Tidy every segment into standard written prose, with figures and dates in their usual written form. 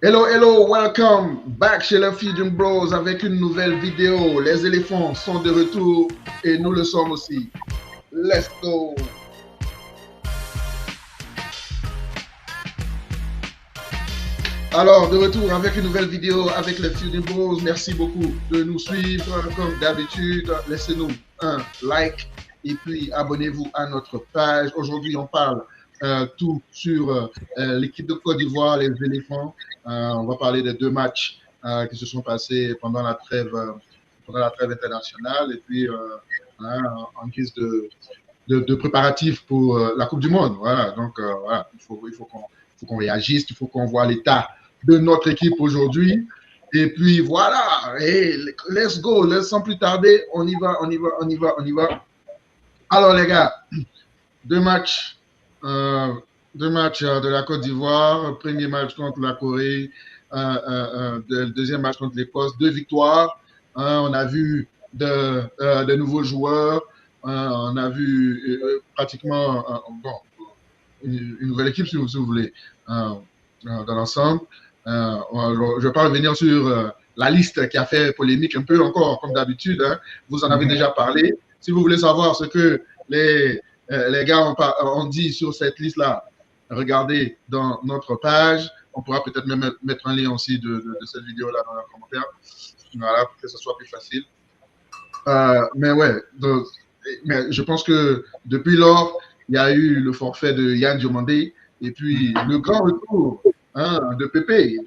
Hello, hello, welcome back chez les Fusion Bros avec une nouvelle vidéo. Les éléphants sont de retour et nous le sommes aussi. Let's go! Alors, de retour avec une nouvelle vidéo avec les Fusion Bros. Merci beaucoup de nous suivre. Comme d'habitude, laissez-nous un like et puis abonnez-vous à notre page. Aujourd'hui, on parle tout sur l'équipe de Côte d'Ivoire, les éléphants. On va parler des deux matchs qui se sont passés pendant la trêve internationale et puis hein, en guise de préparatifs pour la Coupe du Monde. Voilà, donc voilà, il faut qu'on réagisse, il faut qu'on voit l'état de notre équipe aujourd'hui. Et puis voilà, hey, let's go, sans plus tarder, on y va, on y va, on y va, on y va. Alors les gars, deux matchs, euh, deux matchs de la Côte d'Ivoire, premier match contre la Corée, deuxième match contre l'Écosse, deux victoires. On a vu de nouveaux joueurs, on a vu pratiquement bon, une nouvelle équipe, si vous voulez, dans l'ensemble. Je ne vais pas revenir sur la liste qui a fait polémique un peu encore, comme d'habitude. Hein. Vous en avez déjà parlé. Si vous voulez savoir ce que les gars ont dit sur cette liste-là, regardez dans notre page. On pourra peut-être même mettre un lien aussi de cette vidéo-là dans les commentaires. Voilà, pour que ce soit plus facile. Mais ouais, mais je pense que depuis lors, il y a eu le forfait de Yann Diomandé et puis le grand retour de Pépé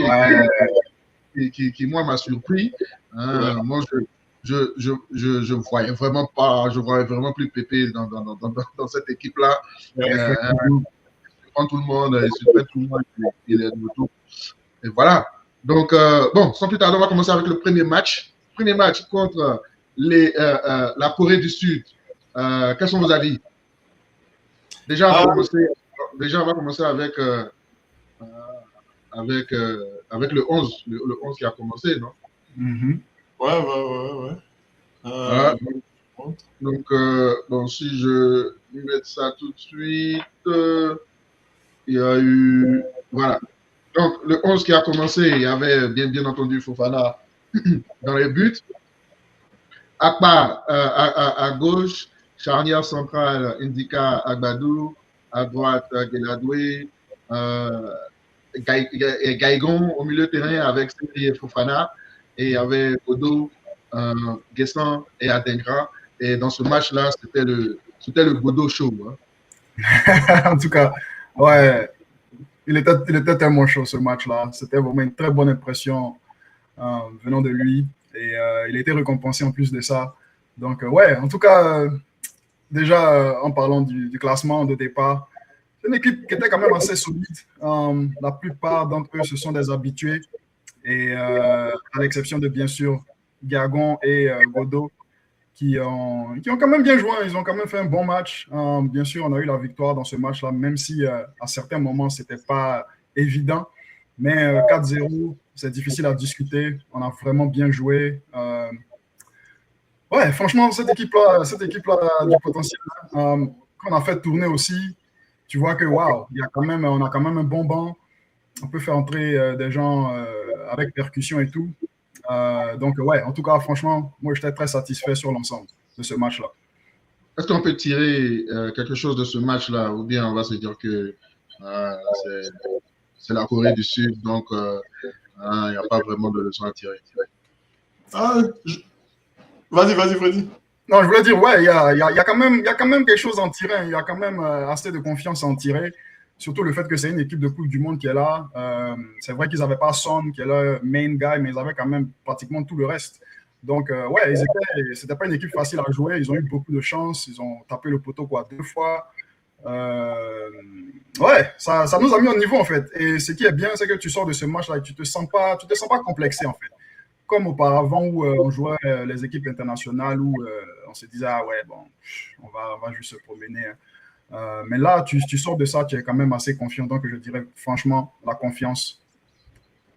Ouais, qui moi, m'a surpris. ouais. Moi, je voyais vraiment pas, je voyais vraiment plus Pépé dans cette équipe-là. Euh, Effectivement. il prend tout le monde, il surprend tout le monde, il est de retour. Et voilà. Donc, bon, sans plus tarder, on va commencer avec le premier match. Premier match contre la Corée du Sud. Quels sont vos avis? Déjà, on va Ah, commencer, déjà, on va commencer avec le 11, le 11 qui a commencé, non? mhm. Ouais, ouais, ouais, ouais. Voilà. Contre. Donc, bon, si je mets ça tout de suite, il y a eu. Voilà. Donc, le 11 qui a commencé, il y avait bien entendu Fofana dans les buts. Akbar à gauche, charnière centrale Indica Agbadou, à droite Geladoué, euh, Gaïgon au milieu de terrain avec Seri et Fofana, et il y avait Odo, Guessant et Adengra. Et dans ce match-là, c'était le Godo Show. Hein. En tout cas, ouais, il était tellement chaud ce match-là. C'était vraiment une très bonne impression venant de lui. Et il a été récompensé en plus de ça. Donc, ouais, en tout cas, déjà, en parlant du classement de départ, c'est une équipe qui était quand même assez solide. La plupart d'entre eux, ce sont des habitués. Et à l'exception de, bien sûr, Gagon et Godot, qui ont quand même bien joué. Ils ont quand même fait un bon match. Bien sûr, on a eu la victoire dans ce match-là, même si à certains moments, ce n'était pas évident. Mais 4-0, c'est difficile à discuter. On a vraiment bien joué. Ouais, franchement, cette équipe-là a du potentiel. Qu'on a fait tourner aussi, tu vois que waouh, on a quand même un bon banc. On peut faire entrer des gens avec percussion et tout. Donc, ouais, en tout cas, franchement, moi, j'étais très satisfait sur l'ensemble de ce match-là. Est-ce qu'on peut tirer quelque chose de ce match-là, ou bien on va se dire que c'est la Corée du Sud, donc il n'y a pas vraiment de leçon à tirer. Ah, vas-y, vas-y, Freddy. Non, je voulais dire, ouais, il y a quand même quelque chose à en tirer. Il y a quand même assez de confiance à en tirer. Surtout le fait que c'est une équipe de Coupe du Monde qui est là. C'est vrai qu'ils n'avaient pas Son, qui est le main guy, mais ils avaient quand même pratiquement tout le reste. Donc, ouais, c'était pas une équipe facile à jouer. Ils ont eu beaucoup de chance. Ils ont tapé le poteau, quoi, 2 fois. Euh, ouais, ça nous a mis au niveau, en fait. Et ce qui est bien, c'est que tu sors de ce match-là et tu te sens pas complexé, en fait comme auparavant où on jouait les équipes internationales où on se disait, ah ouais, bon, on va juste se promener. Hein. Mais là, tu sors de ça, tu es quand même assez confiant. Donc, je dirais franchement, la confiance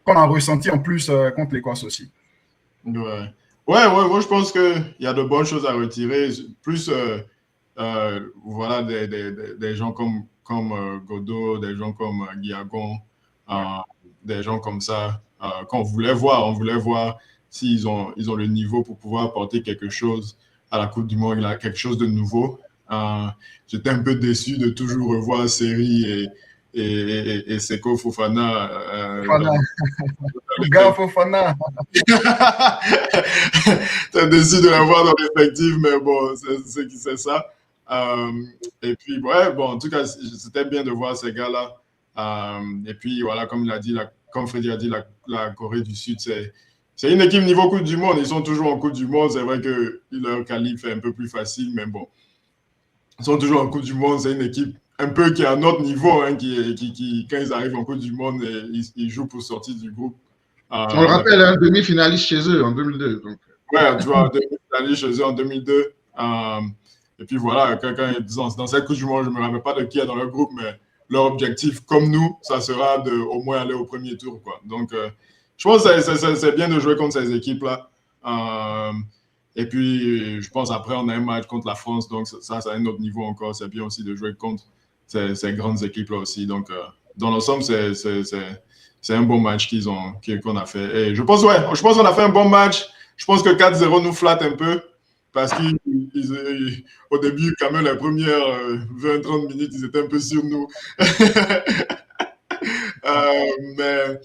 qu'on a ressentie en plus contre l'Écosse aussi. Ouais. Ouais, moi je pense qu'il y a de bonnes choses à retirer. Plus, voilà, des gens comme Godot, des gens comme Guillagon. des gens comme ça qu'on voulait voir. On voulait voir s'ils ont le niveau pour pouvoir apporter quelque chose à la Coupe du Monde, quelque chose de nouveau. J'étais un peu déçu de toujours revoir Seri et Seko Fofana. Fofana. T'as décidé de l'avoir dans l'effectif, mais bon, c'est ça. Et puis, ouais, bon, en tout cas, c'était bien de voir ces gars-là. Et puis, voilà, comme comme Freddy a dit, la Corée du Sud, c'est une équipe niveau Coupe du Monde. Ils sont toujours en Coupe du Monde. C'est vrai que leur qualif est un peu plus facile, mais bon, ils sont toujours en Coupe du Monde. C'est une équipe un peu qui est à notre niveau, hein, qui, quand ils arrivent en Coupe du Monde, ils jouent pour sortir du groupe. On le rappelle, un demi-finaliste chez eux en 2002. Donc. Ouais, tu vois, demi-finaliste chez eux en 2002. Et puis voilà, quand dans cette Coupe du Monde, je ne me rappelle pas de qui est dans le groupe, mais leur objectif, comme nous, ça sera de au moins aller au premier tour, quoi. Donc, je pense que c'est bien de jouer contre ces équipes-là. Et puis, je pense après, on a un match contre la France, donc ça c'est un autre niveau encore. C'est bien aussi de jouer contre ces grandes équipes-là aussi. Donc, dans l'ensemble, c'est un bon match qu'on a fait. Et je pense qu'on a fait un bon match. Je pense que 4-0 nous flatte un peu parce qu'au début, quand même, les premières 20-30 minutes, ils étaient un peu sur nous. Mais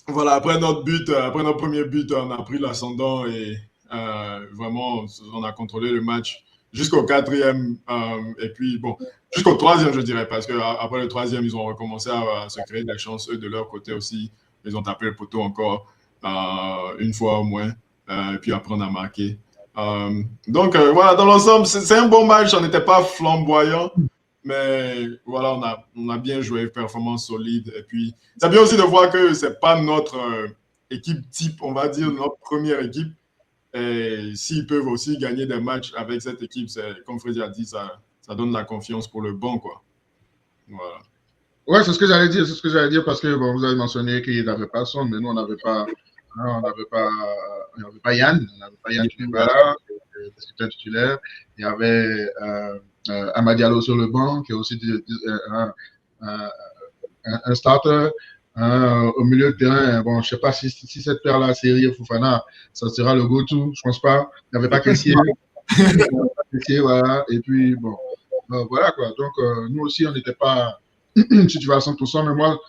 voilà, après notre premier but, on a pris l'ascendant et vraiment, on a contrôlé le match jusqu'au 4e. Et puis, bon, jusqu'au 3e, je dirais, parce qu'après le 3e, ils ont recommencé à se créer des chances, eux, de leur côté aussi. Ils ont tapé le poteau encore une fois au moins. Et puis après, on a marqué. Donc, voilà, dans l'ensemble, c'est un bon match. On n'était pas flamboyant, mais voilà, on a bien joué, performance solide. Et puis, c'est bien aussi de voir que ce n'est pas notre équipe type, on va dire, notre première équipe. Et s'ils peuvent aussi gagner des matchs avec cette équipe, comme Freddy a dit, ça donne la confiance pour le banc, quoi. Voilà. Ouais, c'est ce que j'allais dire, parce que bon, vous avez mentionné qu'il n'avait pas Son, mais nous, on n'avait pas Yann. On n'avait pas Yann qui était là, c'était un titulaire. Il y avait Amad Diallo sur le banc, qui est aussi un starter. Au milieu de terrain, bon, je ne sais pas si cette paire-là, Seri et Fofana, ça sera le go-to. Je ne pense pas. Il n'y avait pas Kessier. Voilà. Et puis, bon, voilà quoi. Donc, nous aussi, on n'était pas, si tu vas à 100%, mais moi,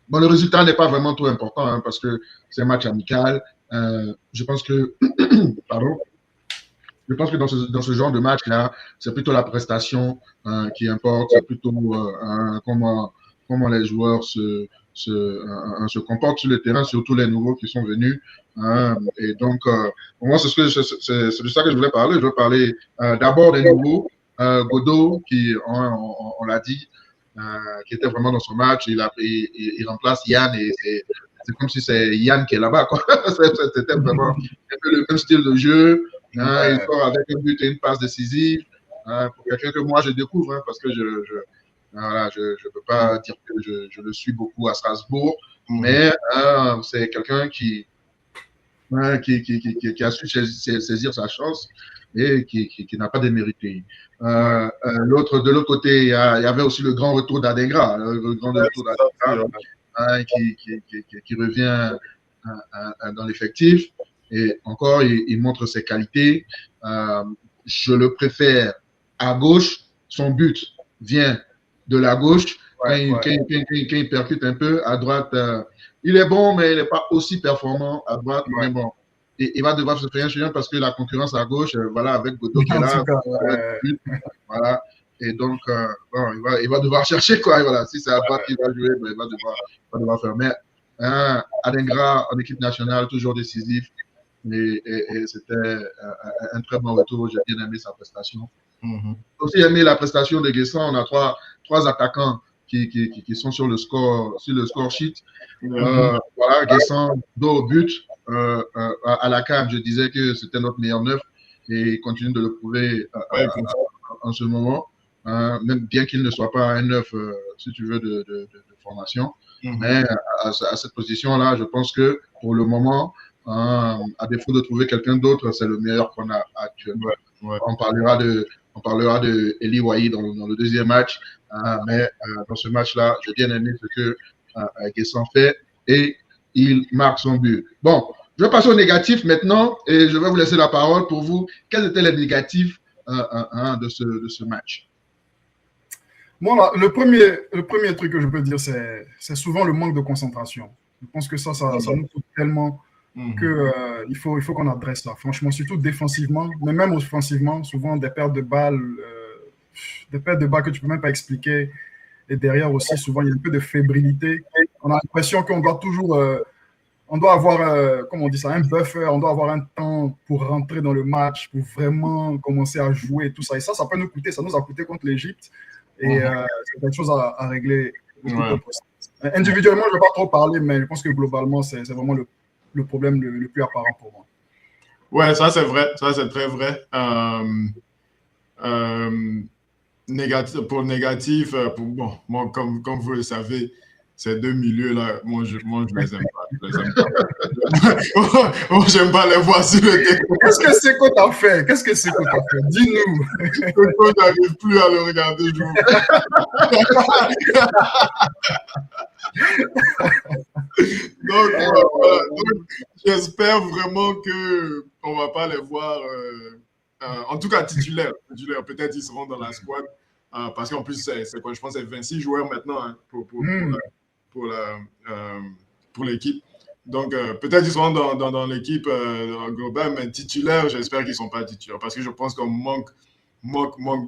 bon, le résultat n'est pas vraiment trop important, hein, parce que c'est un match amical. Je pense que, pardon, je pense que dans ce genre de match-là, c'est plutôt la prestation qui importe, c'est plutôt comment les joueurs se comportent sur le terrain, surtout les nouveaux qui sont venus. Et donc, pour moi, c'est de ça que je voulais parler. Je veux parler d'abord des nouveaux. Godot, qui, on l'a dit, qui était vraiment dans son match, il remplace Yann et c'est comme si c'est Yann qui est là-bas, quoi. C'était vraiment un peu le même style de jeu. Il sort avec un but et une passe décisive. Pour quelqu'un que moi je découvre, hein, parce que je ne peux pas dire que je le suis beaucoup à Strasbourg, mais c'est quelqu'un qui a su saisir sa chance et qui n'a pas démérité. De l'autre côté, il y avait aussi le grand retour d'Adengra, qui revient dans l'effectif. Et encore, il montre ses qualités. Je le préfère à gauche. Son but vient de la gauche. Quand il percute un peu, à droite, il est bon, mais il n'est pas aussi performant à droite. Mais bon, il va devoir se faire un chien parce que la concurrence à gauche, voilà, avec Godot qui est là. Voilà. Et donc, bon, il va devoir chercher, quoi. Voilà. Si c'est à droite qu'il va jouer, ben, il va devoir faire. Mais Adengra en équipe nationale, toujours décisif. Et c'était un très bon retour. J'ai bien aimé sa prestation. J'ai aussi aimé la prestation de Guessant. On a trois attaquants qui sont sur le score sheet. Voilà, Guessant, dos au but. À la CAN, je disais que c'était notre meilleur neuf et il continue de le prouver en ce moment. Même bien qu'il ne soit pas un neuf, si tu veux, de formation. Mais à cette position-là, je pense que pour le moment, à défaut de trouver quelqu'un d'autre, c'est le meilleur qu'on a actuellement. On parlera de Eli Wahi dans le deuxième match, mais dans ce match-là, j'ai bien aimé ce Guessant fait et il marque son but. Bon, je vais passer au négatif maintenant et je vais vous laisser la parole pour vous. Quels étaient les négatifs de ce match? Bon, là, le premier truc que je peux dire, c'est souvent le manque de concentration. Je pense que ça nous coûte tellement qu'il faut qu'on adresse ça. Franchement, surtout défensivement, mais même offensivement, souvent des pertes de balles que tu ne peux même pas expliquer. Et derrière aussi, souvent, il y a un peu de fébrilité. On a l'impression qu'on doit toujours... on doit avoir, comment on dit ça, un buffer, on doit avoir un temps pour rentrer dans le match, pour vraiment commencer à jouer et tout ça. Et ça peut nous coûter. Ça nous a coûté contre l'Égypte. Et c'est quelque chose à régler. Individuellement, je ne vais pas trop parler, mais je pense que globalement, c'est vraiment le problème le plus apparent pour moi. Ouais, ça c'est vrai. Ça c'est très vrai. Pour négatif, bon, moi, comme vous le savez, ces deux milieux-là, moi, je les aime pas. Je les aime pas. Moi, j'aime pas les voir sur le terrain. Qu'est-ce que c'est qu'on t'a fait? Dis-nous. Je n'arrive plus à le regarder jouer. Donc, voilà. Donc, j'espère vraiment qu'on ne va pas les voir, en tout cas titulaires. Peut-être ils seront dans la squad. Parce qu'en plus, c'est quoi? Je pense que c'est 26 joueurs maintenant hein, pour l'équipe. Donc, peut-être ils seront dans l'équipe globale, mais titulaires, j'espère qu'ils ne sont pas titulaires. Parce que je pense qu'on manque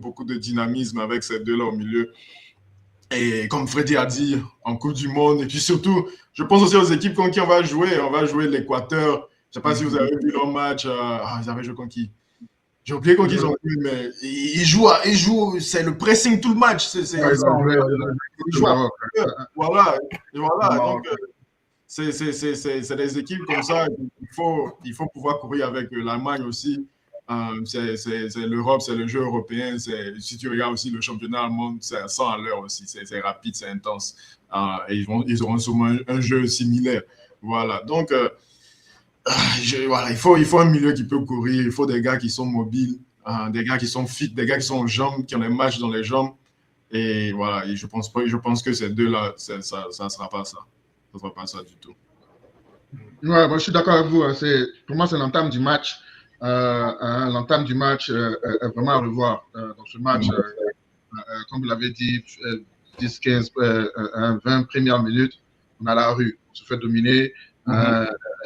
beaucoup de dynamisme avec ces deux-là au milieu. Et comme Freddy a dit, en Coupe du Monde. Et puis surtout, je pense aussi aux équipes contre qui on va jouer. On va jouer l'Équateur. Je ne sais pas si vous avez vu leur match. Ils avaient joué contre qui? J'ai oublié contre qui ils ont joué, mais ils jouent. C'est le pressing tout le match. Voilà. Donc, c'est des équipes comme ça. Il faut pouvoir courir avec l'Allemagne aussi. C'est l'Europe, c'est le jeu européen. Si tu regardes aussi le championnat allemand, c'est 100 à l'heure aussi. C'est rapide, c'est intense. Et ils auront sûrement un jeu similaire. Voilà. Donc, voilà, il faut un milieu qui peut courir. Il faut des gars qui sont mobiles, des gars qui sont fit, des gars qui sont en jambes, qui ont les matchs dans les jambes. Et voilà, et je pense que ces deux-là, ça ne sera pas ça. Ça ne sera pas ça du tout. Ouais, moi, je suis d'accord avec vous. Pour moi, c'est l'entame du match. L'entame du match est vraiment à revoir. Dans ce match, comme vous l'avez dit, 10, 15, 20 premières minutes, on a la rue. On se fait dominer.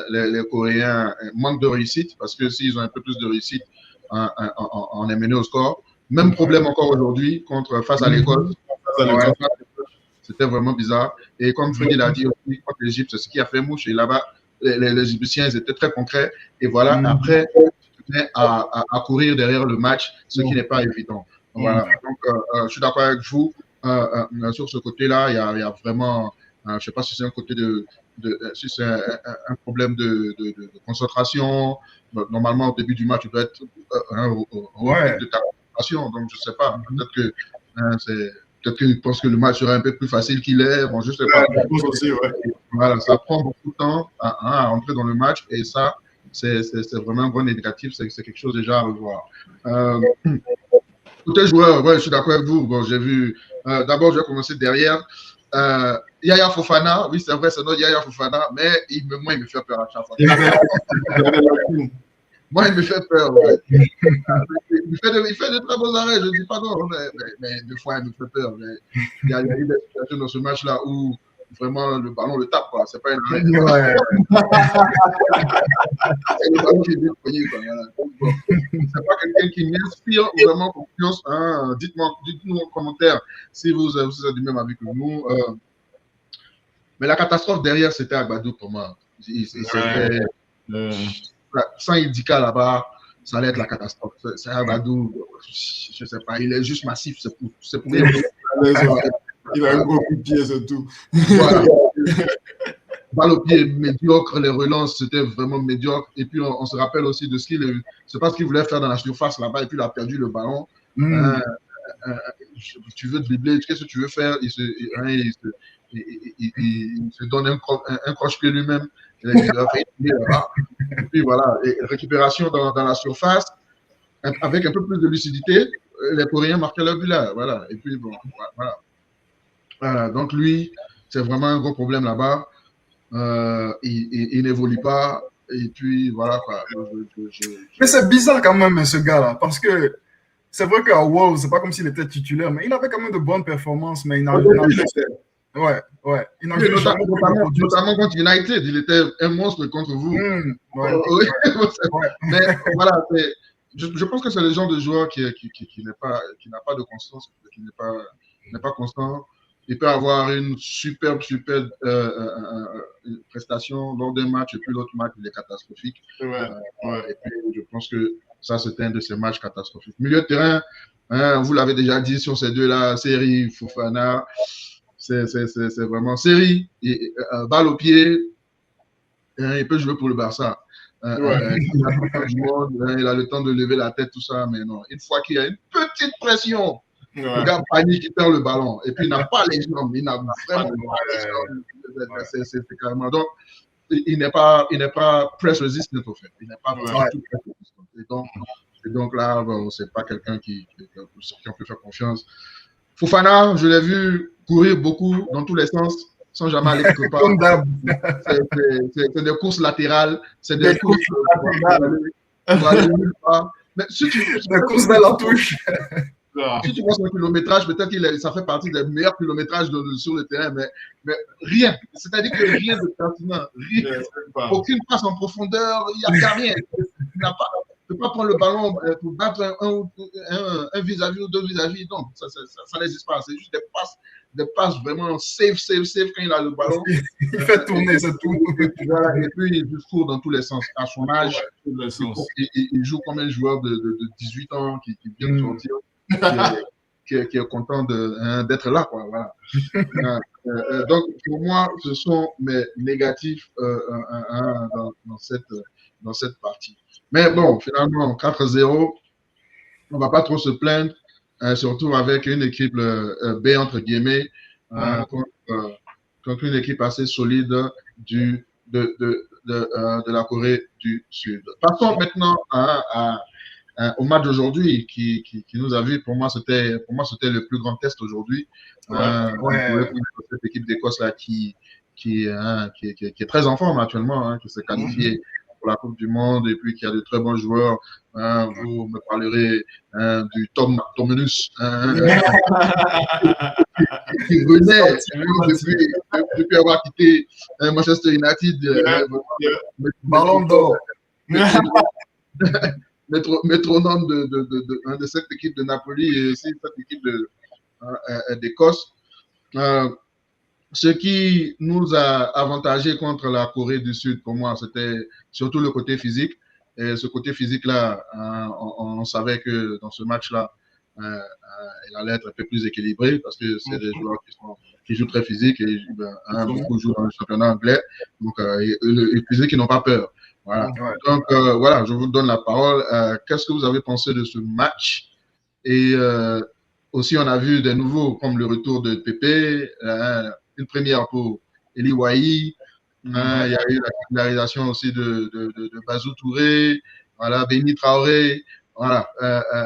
Les Coréens manquent de réussite parce que s'ils ont un peu plus de réussite, on est mené au score. Même problème encore aujourd'hui face à l'Écosse. C'était vraiment bizarre. Et comme Freddy l'a dit aussi, contre l'Égypte, c'est ce qui a fait mouche. Et là-bas, les Égyptiens, ils étaient très concrets. Et voilà, après, à courir derrière le match, ce qui n'est pas évident. Voilà. Donc, je suis d'accord avec vous. Sur ce côté-là, il y a vraiment, je ne sais pas si c'est un côté si c'est un problème de concentration. Normalement, au début du match, tu dois être de ta concentration. Donc, je ne sais pas. Peut-être qu'ils pensent que le match sera un peu plus facile qu'il est. Bon, je ne sais pas. Aussi, ouais. Voilà, ça prend beaucoup de temps à entrer dans le match. Et ça, c'est vraiment un bon négatif. C'est quelque chose déjà à revoir. Côté joueur, ouais, je suis d'accord avec vous. Bon, j'ai vu. D'abord, je vais commencer derrière. Yaya Fofana, oui, c'est vrai, c'est notre Yaya Fofana, mais moi, il me fait peur à chaque fois. Moi, il me fait peur. Ouais. Il fait de très bons arrêts, je ne dis pas non, mais des fois, il me fait peur. Il y a eu des situations dans ce match-là où vraiment le ballon le tape, quoi. C'est pas une c'est le ballon qui est déployé, quoi. Voilà. Bon, c'est pas quelqu'un qui m'inspire vraiment confiance. Hein. Dites-nous en commentaire si vous êtes du même avis que nous. Mais la catastrophe derrière, c'était Agbadou pour moi. Sans Idika là-bas, ça allait être la catastrophe. C'est Agbadou, je ne sais pas, il est juste massif. C'est pour rien. Il a un gros coup de pied, c'est tout. Voilà. Balle au pied médiocre, les relances, c'était vraiment médiocre. Et puis, on se rappelle aussi de c'est pas ce qu'il voulait faire dans la surface là-bas, et puis il a perdu le ballon. Tu veux dribbler, qu'est-ce que tu veux faire? Il se donne un croche-pied lui-même. Il a fait là-bas. Et puis voilà, et récupération dans la surface, avec un peu plus de lucidité, les Coréens marquaient leur but là. Voilà. Et puis bon, voilà. Donc lui, c'est vraiment un gros problème là-bas. Il n'évolue pas. Et puis, voilà quoi. Mais c'est bizarre quand même, ce gars-là, parce que c'est vrai qu'à WoW, c'est pas comme s'il était titulaire, mais il avait quand même de bonnes performances, mais il n'a ouais. Il n'a notamment contre United, il était un monstre contre vous. Mais voilà, je pense que c'est le genre de joueur qui n'a pas de constance, qui n'est pas constant. Il peut avoir une superbe prestation lors d'un match et puis l'autre match, il est catastrophique. Et puis, je pense que ça, c'était un de ces matchs catastrophiques. Milieu de terrain, hein, vous l'avez déjà dit sur ces deux-là, Seri, Fofana, c'est vraiment Seri, balle au pied, il peut jouer pour le Barça. Il a le temps de lever la tête, tout ça, mais non. Une fois qu'il y a une petite pression, le gars panique, il perd le ballon. Et puis, il n'a pas les jambes. Il n'a vraiment pas les jambes. C'est carrément. Donc, il n'est pas press resistant, au fait. Il n'est pas press resistant. Et donc là, bon, c'est pas quelqu'un sur qui on peut faire confiance. Fofana, je l'ai vu courir beaucoup dans tous les sens, sans jamais aller quelque part. C'est des courses latérales. C'est des courses latérales. Mais si tu des courses vers la touche. Si tu vois son kilométrage, peut-être que ça fait partie des meilleurs kilométrages sur le terrain, mais rien. C'est-à-dire que rien de pertinent. Aucune passe en profondeur, il n'y a rien. Tu ne peux pas prendre le ballon pour battre un vis-à-vis ou deux vis-à-vis. Non, ça n'existe pas. C'est juste des passes vraiment safe quand il a le ballon. Il fait tourner, c'est tout. Voilà, et puis il court dans tous les sens. À son âge, il joue comme un joueur de 18 ans qui vient de sortir. Qui est content d'être là, quoi. Voilà. Donc, pour moi, ce sont mes négatifs dans cette partie. Mais bon, finalement, 4-0, on ne va pas trop se plaindre, surtout avec une équipe B, entre guillemets, contre une équipe assez solide de la Corée du Sud. Passons maintenant au match d'aujourd'hui qui nous a vu. Pour moi, c'était le plus grand test aujourd'hui. Cette équipe d'Écosse là qui est très en forme actuellement, qui s'est qualifiée pour la Coupe du Monde et puis qui a de très bons joueurs. Vous me parlerez du Tom Tomenus qui venait depuis avoir quitté Manchester United. Ballon d'or. Métronome de cette équipe de Napoli et aussi cette équipe d'Écosse. Ce qui nous a avantagé contre la Corée du Sud, pour moi, c'était surtout le côté physique. Et ce côté physique-là, on savait que dans ce match-là, il allait être un peu plus équilibré parce que c'est des joueurs qui jouent très physique et beaucoup jouent dans le championnat anglais. Donc, les physiques, ils n'ont pas peur. Voilà. Donc, voilà, je vous donne la parole. Qu'est-ce que vous avez pensé de ce match? Et aussi, on a vu des nouveaux, comme le retour de Pépé, une première pour Eli Wahi. Il y a eu la titularisation aussi de Bazou Touré, voilà, Béni Traoré. Voilà,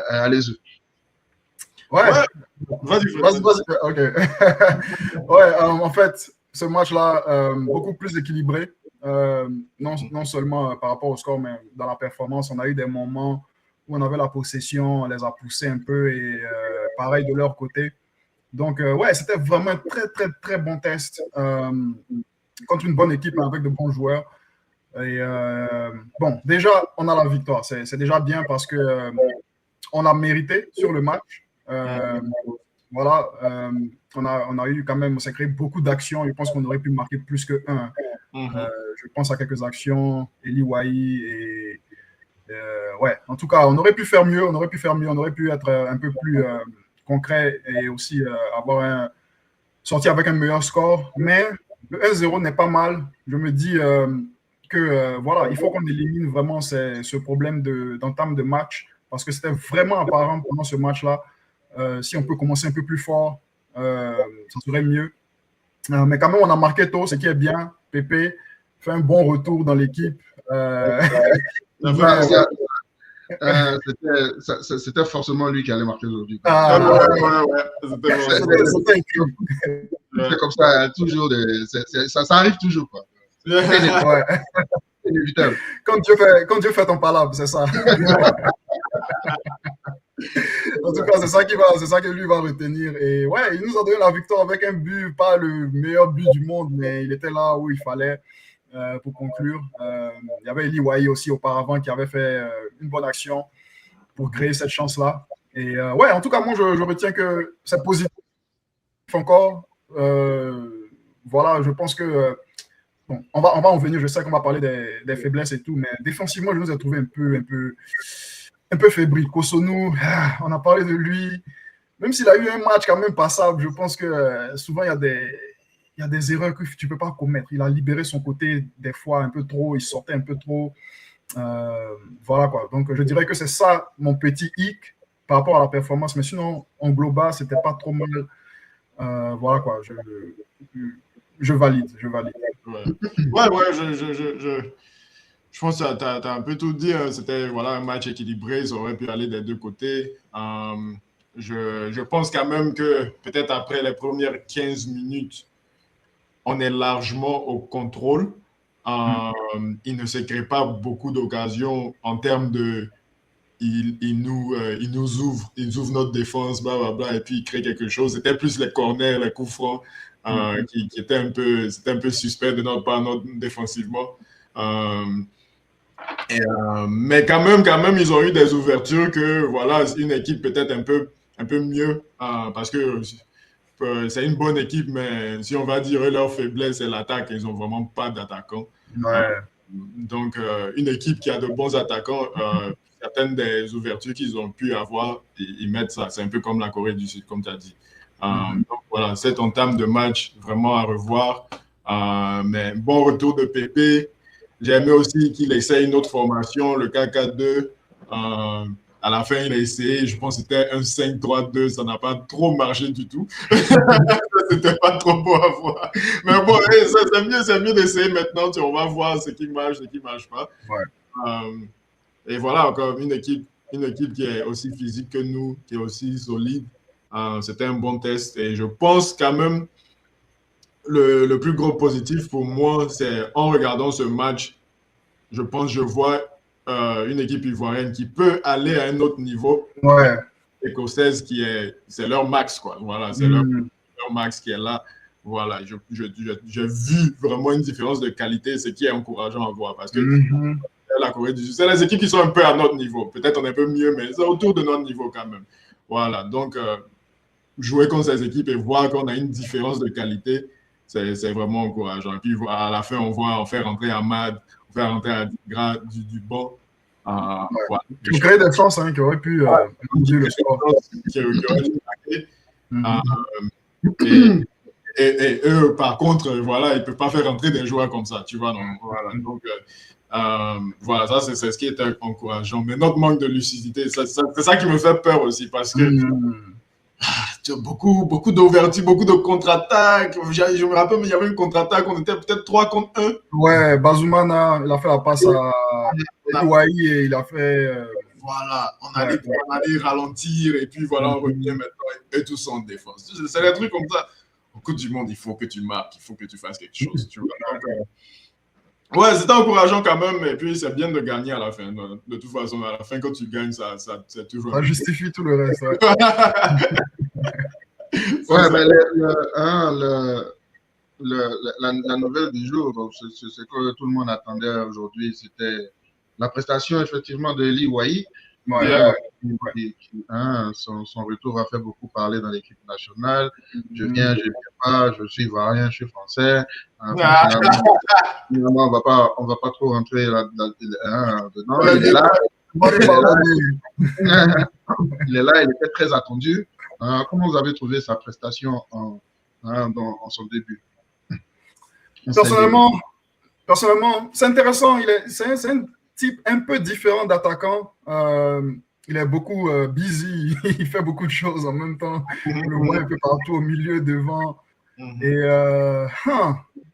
allez-y. Ouais. Vas-y. Ok. Ouais, en fait, ce match-là, beaucoup plus équilibré. Non seulement par rapport au score, mais dans la performance, on a eu des moments où on avait la possession, on les a poussés un peu et pareil de leur côté. Donc, ouais, c'était vraiment un très bon test contre une bonne équipe avec de bons joueurs. Et bon, déjà, on a la victoire. C'est déjà bien parce que on a mérité sur le match. Voilà, on a eu quand même, on s'est créé beaucoup d'actions. Je pense qu'on aurait pu marquer plus que un. Je pense à quelques actions, Eli Wahi et ouais. En tout cas, on aurait pu faire mieux. On aurait pu être un peu plus concret et aussi sortir avec un meilleur score. Mais le 1-0 n'est pas mal. Je me dis que voilà, il faut qu'on élimine vraiment ce problème d'entame de match parce que c'était vraiment apparent pendant ce match-là. Si on peut commencer un peu plus fort, ça serait mieux. Mais quand même, on a marqué tôt, ce qui est bien. Pépé fait un bon retour dans l'équipe. C'était forcément lui qui allait marquer aujourd'hui. C'était C'est comme ça, toujours, ça arrive toujours, quoi. Ouais. C'est inévitable. Quand Dieu fait ton palabre, c'est ça. En tout cas, c'est ça que lui va retenir. Et ouais, il nous a donné la victoire avec un but, pas le meilleur but du monde, mais il était là où il fallait pour conclure. Il y avait Eli Wahi aussi auparavant qui avait fait une bonne action pour créer cette chance-là. Et ouais, en tout cas, moi, je retiens que c'est positif encore. Voilà, je pense que bon, on va en venir. Je sais qu'on va parler des faiblesses et tout, mais défensivement, je nous ai trouvé un peu fébrile. Kosonou, on a parlé de lui. Même s'il a eu un match quand même passable, je pense que souvent, il y a des erreurs que tu ne peux pas commettre. Il a libéré son côté des fois un peu trop, il sortait un peu trop. Voilà quoi. Donc, je dirais que c'est ça mon petit hic par rapport à la performance. Mais sinon, en global, ce n'était pas trop mal. Voilà quoi. Je valide. Je pense que tu as un peu tout dit. Hein. C'était un match équilibré. Ça aurait pu aller des deux côtés. Je pense quand même que peut-être après les premières 15 minutes, on est largement au contrôle. Il ne se crée pas beaucoup d'occasions en termes de... Il nous ouvre notre défense, blablabla, et puis il crée quelque chose. C'était plus les corners, les coups francs qui étaient un peu suspects de notre part défensivement. Mais quand même, ils ont eu des ouvertures que, voilà, une équipe peut-être un peu mieux, parce que c'est une bonne équipe, mais si on va dire leur faiblesse, c'est l'attaque. Ils n'ont vraiment pas d'attaquants. Ouais. Donc, une équipe qui a de bons attaquants, certaines des ouvertures qu'ils ont pu avoir, ils mettent ça. C'est un peu comme la Corée du Sud, comme tu as dit. Donc, voilà, cette entame de match, vraiment à revoir. Mais bon retour de Pépé. J'ai aimé aussi qu'il essaye une autre formation, le 4-4-2. À la fin, il a essayé, je pense que c'était un 5-3-2, ça n'a pas trop marché du tout. C'était pas trop beau à voir. Mais bon, c'est mieux d'essayer maintenant, on va voir ce qui marche, ce qui ne marche pas. Ouais. Et voilà, encore une équipe qui est aussi physique que nous, qui est aussi solide. C'était un bon test et je pense quand même le plus gros positif pour moi, c'est en regardant ce match, je pense que je vois une équipe ivoirienne qui peut aller à un autre niveau. Ouais. Écossaise c'est leur max, quoi. Voilà, c'est leur max qui est là. Voilà, j'ai vu vraiment une différence de qualité, ce qui est encourageant à voir parce que la Corée du Sud, c'est les équipes qui sont un peu à notre niveau. Peut-être on est un peu mieux, mais c'est autour de notre niveau quand même. Voilà, donc jouer contre ces équipes et voir qu'on a une différence de qualité, c'est vraiment encourageant. Puis à la fin, on fait rentrer Ahmad, on fait rentrer Adigra du banc. Voilà. Qui crée des chances qui auraient pu dire le sport. Qui auraient pu et eux, par contre, voilà, ils ne peuvent pas faire rentrer des joueurs comme ça, tu vois. Donc, voilà, ça, c'est ce qui est encourageant. Mais notre manque de lucidité, c'est ça qui me fait peur aussi, parce que tu as beaucoup d'ouverture, beaucoup de contre-attaques. Je me rappelle, mais il y avait une contre-attaque, on était peut-être 3 contre 1. Ouais, Bazoumana, il a fait la passe à Ouahi et il a fait... Voilà, on allait ralentir et puis voilà, on revient maintenant et tout ça en défense. C'est des trucs comme ça. Au coup du monde, il faut que tu marques, il faut que tu fasses quelque chose. Tu vois. Donc, ouais, c'était encourageant quand même, et puis c'est bien de gagner à la fin. De toute façon, à la fin, quand tu gagnes, ça c'est toujours... Ça justifie tout le reste. Ouais, ouais mais la nouvelle du jour, c'est ce que tout le monde attendait aujourd'hui, c'était la prestation effectivement de Eli Wahi. Son retour a fait beaucoup parler dans l'équipe nationale. Je viens pas, je suis ivoirien, je suis français. Finalement, on va pas trop rentrer dedans. Il est là. Il est là, il était très attendu. Comment vous avez trouvé sa prestation dans son début? Personnellement, c'est intéressant. C'est un type un peu différent d'attaquant. Il est beaucoup busy, il fait beaucoup de choses en même temps. Le voit un peu partout, au milieu, devant. Et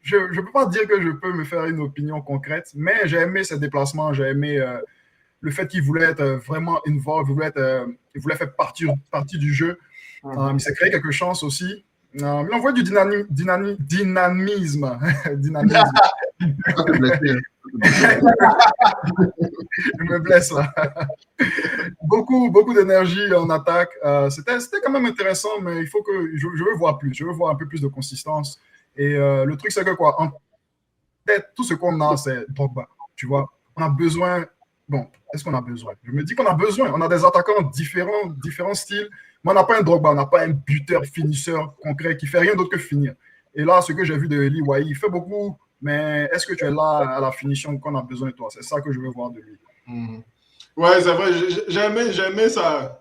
je ne peux pas dire que je peux me faire une opinion concrète, mais j'ai aimé ses déplacements, j'ai aimé le fait qu'il voulait être vraiment involved, il voulait faire partie du jeu. Il s'est créé quelques chances aussi. Non, mais on voit du dynamisme. Dynamisme. Je me blesse là. Beaucoup d'énergie en attaque. C'était quand même intéressant, mais il faut que je veux voir plus. Je veux voir un peu plus de consistance. Et le truc, c'est que quoi, en tête, tout ce qu'on a, c'est Drogba. Tu vois, on a besoin. Bon, est-ce qu'on a besoin? Je me dis qu'on a besoin. On a des attaquants différents styles. Mais on n'a pas un Drogba, on n'a pas un buteur, finisseur concret qui fait rien d'autre que finir. Et là, ce que j'ai vu de Eli Wahi, il fait beaucoup. Mais est-ce que tu es là à la finition qu'on a besoin de toi? C'est ça que je veux voir de lui. Ouais, c'est vrai. J'aimais sa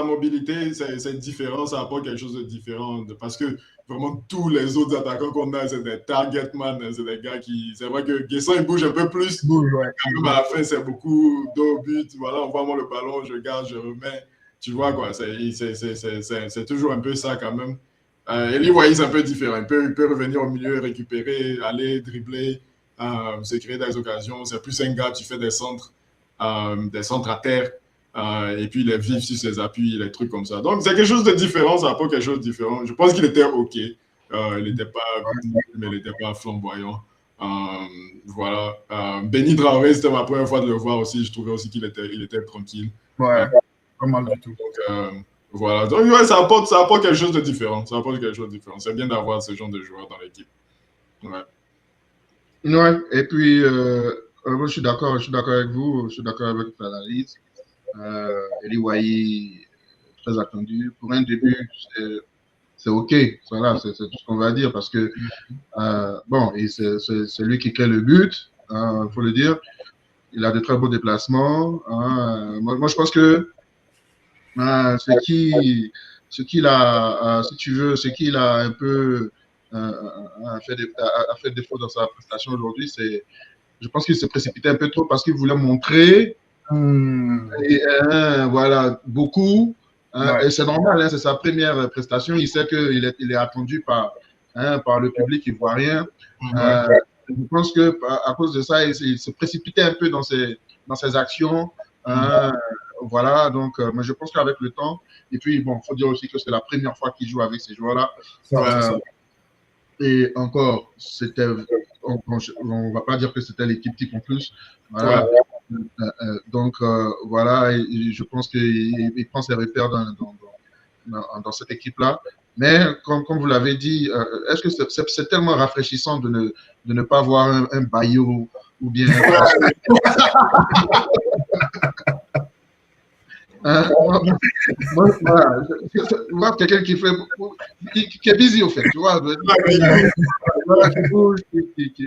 mobilité. C'est différent. Ça apporte quelque chose de différent. Parce que vraiment, tous les autres attaquants qu'on a, c'est des target man. C'est des gars qui. C'est vrai que Guesson, il bouge un peu plus. Ouais. Quand même, à la fin, c'est beaucoup d'au but. Voilà, on voit moi le ballon, je garde, je remets. Tu vois, quoi. C'est toujours un peu ça, quand même. Eli Wahi, c'est un peu différent. Il peut revenir au milieu, récupérer, aller dribbler, se créer des occasions. C'est plus un gars qui fait des centres à terre, et puis il est vif sur ses appuis, les trucs comme ça. Donc, c'est quelque chose de différent, ça apporte quelque chose de différent. Je pense qu'il était OK. Il n'était pas mais il n'était pas flamboyant. Voilà. Benny Traoré, c'était ma première fois de le voir aussi. Je trouvais aussi qu'il était tranquille. Ouais, pas mal du tout. Donc, voilà. Donc, ouais, ça apporte quelque chose de différent. Ça apporte quelque chose de différent. C'est bien d'avoir ce genre de joueurs dans l'équipe. Ouais. Ouais, et puis, moi, je suis d'accord avec vous. Je suis d'accord avec l'analyse. Eli Wahi, très attendu. Pour un début, c'est OK. Voilà, c'est tout ce qu'on va dire parce que, bon, c'est lui qui crée le but, il faut le dire. Il a de très beaux déplacements. Moi, je pense que ce qu'il a, si tu veux, ce qu'il a un peu fait défaut dans sa prestation aujourd'hui, c'est, je pense qu'il s'est précipité un peu trop parce qu'il voulait montrer, voilà, beaucoup. Ouais. Et c'est normal, c'est sa première prestation. Il sait qu'il est attendu par le public ivoirien. Je pense que à cause de ça, il se précipitait un peu dans ses actions. Voilà, donc mais je pense qu'avec le temps, et puis bon, il faut dire aussi que c'est la première fois qu'il joue avec ces joueurs-là. Et encore, on va pas dire que c'était l'équipe type en plus. Voilà. Donc voilà, et je pense qu'il prend ses repères dans cette équipe-là. Mais comme vous l'avez dit, est-ce que c'est tellement rafraîchissant de ne pas voir un Bayo ou bien moi, quelqu'un qui est busy au fait, tu vois, voilà, qui bouge, qui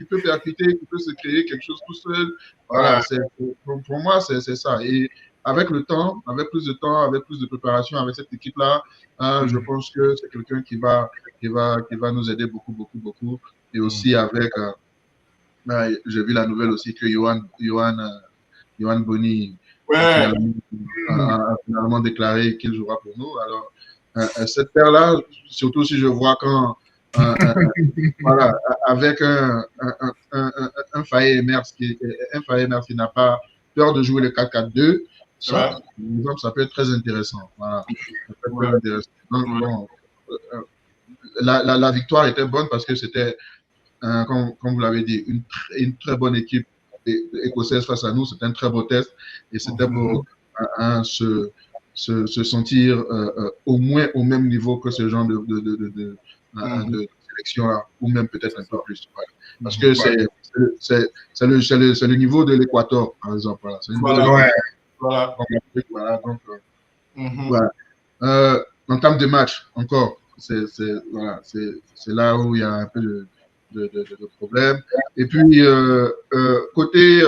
peut percuter, qui peut se créer quelque chose tout seul. Voilà, pour moi, c'est ça. Et avec le temps, avec plus de temps, avec plus de préparation avec cette équipe-là, je pense que c'est quelqu'un qui va nous aider beaucoup. Et aussi avec, j'ai vu la nouvelle aussi que Yohan Boni a finalement déclaré qu'il jouera pour nous. Alors, cette paire-là, surtout si je vois quand, voilà, avec un Faye Emers qui n'a pas peur de jouer le 4-4-2, ça peut être très intéressant. Voilà. Ça peut être très intéressant. Donc, bon, la victoire était bonne parce que c'était, comme vous l'avez dit, une très bonne équipe écossaise face à nous. C'était un très beau test et c'était pour se sentir au moins au même niveau que ce genre de sélection-là, ou même peut-être un peu plus. Voilà. Parce que c'est le niveau de l'Équateur, par exemple. Voilà. Donc, voilà. En termes de match, encore, c'est là où il y a un peu de problème. Et puis, côté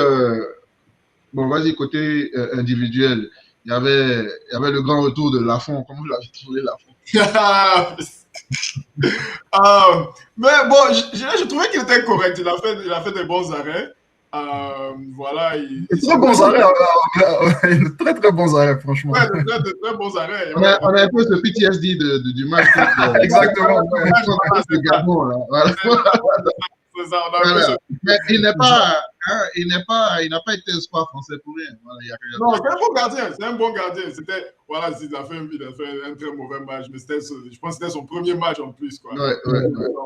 individuel, il y avait le grand retour de Lafont. Comment vous l'avez trouvé, Lafont? Mais bon, je trouvais qu'il était correct. Il a fait des bons arrêts. Voilà. Très bons arrêts. Très bons arrêts, franchement. Ouais, de très bons arrêts. On a un peu ce PTSD du match. Exactement. C'est ça, mais il n'est pas hein, il n'a pas été espoir français pour rien. Voilà, non, c'est un bon gardien. C'est un bon gardien. Voilà, il a fait un très mauvais match, mais je pense que c'était son premier match en plus, quoi. Ouais.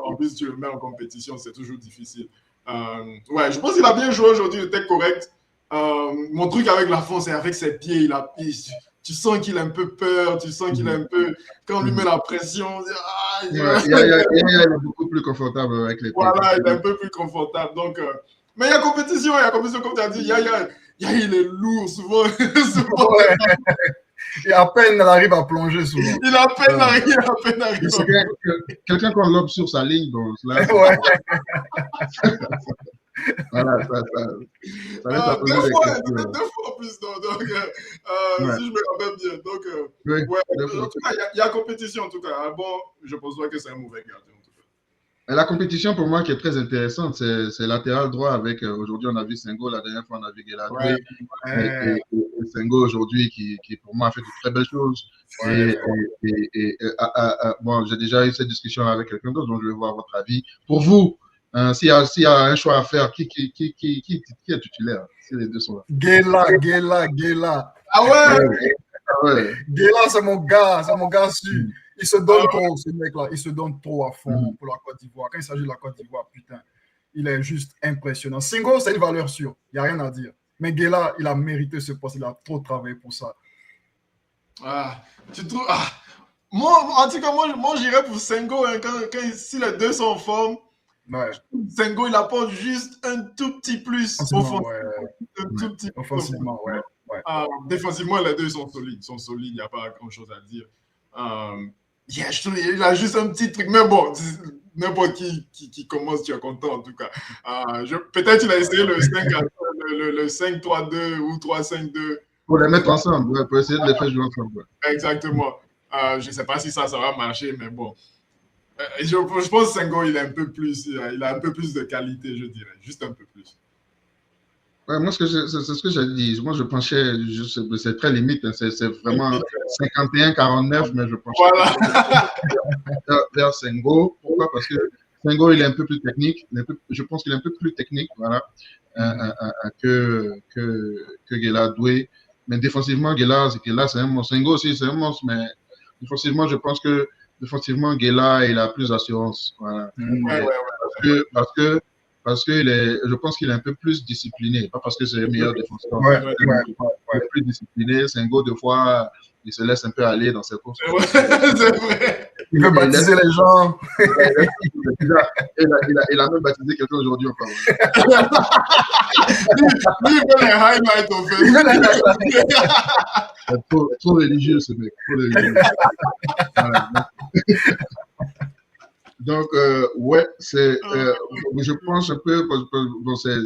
En plus, tu le mets en compétition, c'est toujours difficile. Ouais, je pense qu'il a bien joué aujourd'hui, il était correct. Mon truc avec Lafont, c'est avec ses pieds, tu sens qu'il a un peu peur, tu sens qu'il a un peu, quand on lui met la pression, il est beaucoup plus confortable avec les pieds. Voilà, il est un peu plus confortable. Donc, mais il y a compétition, comme tu as dit, il est lourd souvent. Ouais. Et à peine il arrive à plonger souvent. Il a à peine arrive. C'est quelqu'un qu'on lobe sur sa ligne, donc là. Ouais. Voilà, ça deux fois en plus, donc si je me rappelle bien. Donc, en tout cas, il y a compétition en tout cas. Ah, bon, je pense pas que c'est un mauvais gardien en tout cas. Et la compétition pour moi qui est très intéressante, c'est latéral droit avec aujourd'hui on a vu Senghor, la dernière fois on a vu Guela Doué, et Senghor aujourd'hui qui pour moi a fait de très belles choses. Bon, j'ai déjà eu cette discussion avec quelqu'un d'autre, donc je vais voir votre avis. Pour vous, s'il y a un choix à faire, qui est titulaire si les deux sont là? Guela. Ah ouais. Guela, c'est mon gars sûr. Il se donne trop, ce mec-là. Il se donne trop à fond pour la Côte d'Ivoire. Quand il s'agit de la Côte d'Ivoire, putain, il est juste impressionnant. Senghor, c'est une valeur sûre. Il n'y a rien à dire. Mais Guela, il a mérité ce poste. Il a trop travaillé pour ça. Tu trouves moi, en tout cas, moi j'irais pour Senghor hein, si les deux sont en forme. Ouais. Senghor, il apporte juste un tout petit plus offensivement. Défensivement, les deux sont solides. Il n'y a pas grand-chose à dire. Il a juste un petit truc. Mais bon, n'importe qui commence, tu es content en tout cas. Peut-être il a essayé le 5-3-2 ou 3-5-2. Pour les mettre ensemble, pour essayer de les faire jouer ensemble. Exactement. Je ne sais pas si ça va marcher, mais bon. Je pense que Senghor, il a un peu plus de qualité, je dirais. Juste un peu plus. Ouais, moi, c'est ce que j'ai dit. Moi, je penchais, c'est très limite. Hein, c'est vraiment 51-49, mais je penchais vers Senghor. Pourquoi? Parce que Senghor, il est un peu plus technique. Je pense qu'il est un peu plus technique, voilà, que Guela Doué. Mais défensivement, Guela, c'est un monstre. Senghor aussi, c'est un monstre, mais défensivement, je pense que Guela, il a plus d'assurance. Voilà. Parce que je pense qu'il est un peu plus discipliné, pas parce que c'est le meilleur défenseur. Il est plus discipliné. Senghor, de fois, il se laisse un peu aller dans ses courses. C'est vrai. Il veut baptiser les gens. Il a même baptisé quelqu'un aujourd'hui encore. Lui, il veut les highlights, en fait. Trop religieux, ce mec. Trop religieux. Voilà. Donc, je pense un peu, bon, il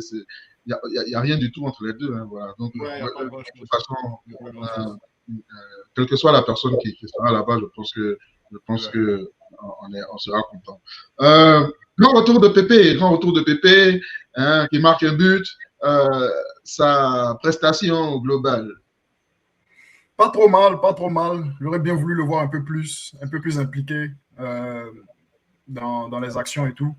n'y a rien du tout entre les deux. Hein, voilà. Donc, de toute façon, quelle que soit la personne qui sera là-bas, je pense que on sera content. Grand retour de Pépé, hein, qui marque un but. Sa prestation globale. Pas trop mal. J'aurais bien voulu le voir un peu plus impliqué dans les actions et tout.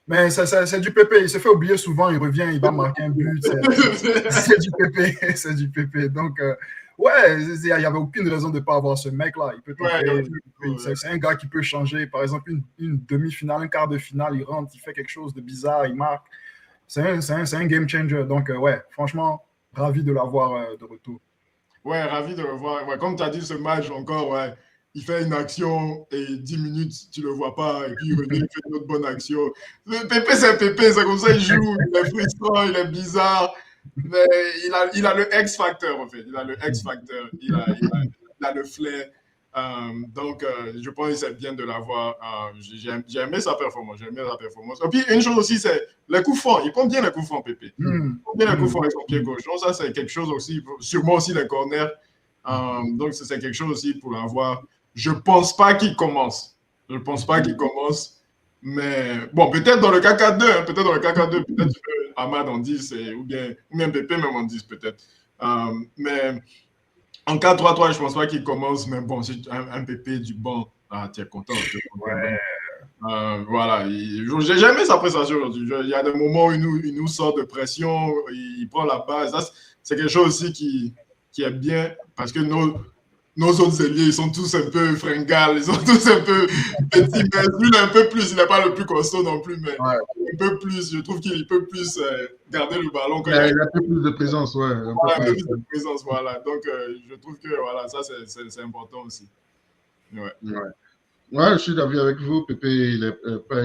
Mais c'est du Pépé. Il se fait oublier souvent. Il revient, il va marquer un but. C'est du Pépé. Donc, il n'y avait aucune raison de ne pas avoir ce mec-là. Il peut c'est un gars qui peut changer. Par exemple, une demi-finale, un quart de finale, il rentre, il fait quelque chose de bizarre, il marque. C'est un game changer. Donc, franchement, ravi de l'avoir de retour. Ouais, ravi de le voir. Ouais, comme tu as dit, ce match encore, il fait une action et 10 minutes, tu ne le vois pas. Et puis, il revient, il fait une autre bonne action. Pépé, c'est comme ça, il joue. Il est frustrant, il est bizarre. Mais il a le X-Factor, en fait. Il a le X-Factor. Il a le flair. Donc, je pense que c'est bien de l'avoir. J'ai aimé sa performance. Et puis, une chose aussi, c'est les coups francs. Il prend bien les coups francs, Pépé. Il prend bien les coups francs avec son pied gauche. Donc, ça, c'est quelque chose aussi. Sûrement aussi les corners. Donc, c'est quelque chose aussi pour l'avoir. Je ne pense pas qu'il commence. Mais bon, peut-être dans le 4-4-2. Hein, peut-être Ahmad en 10 ou bien Pépé même en 10 peut-être. Mais en 4-3-3, je ne pense pas qu'il commence. Mais bon, c'est un Pépé du banc. Tu es content. Voilà, j'ai aimé sa prestation aujourd'hui. Il y a des moments où il nous sort de pression, il prend la base. Ça, c'est quelque chose aussi qui est bien parce que nos autres ailiers, ils sont tous un peu fringales, ils sont tous un peu petits, mais lui, il est un peu plus, il n'est pas le plus costaud non plus, mais un peu plus, je trouve qu'il peut plus garder le ballon. Quand il a un peu plus de présence, ouais. Un peu plus de présence, voilà. Donc, je trouve que voilà, ça, c'est important aussi. Ouais, je suis d'accord avec vous. Pépé, il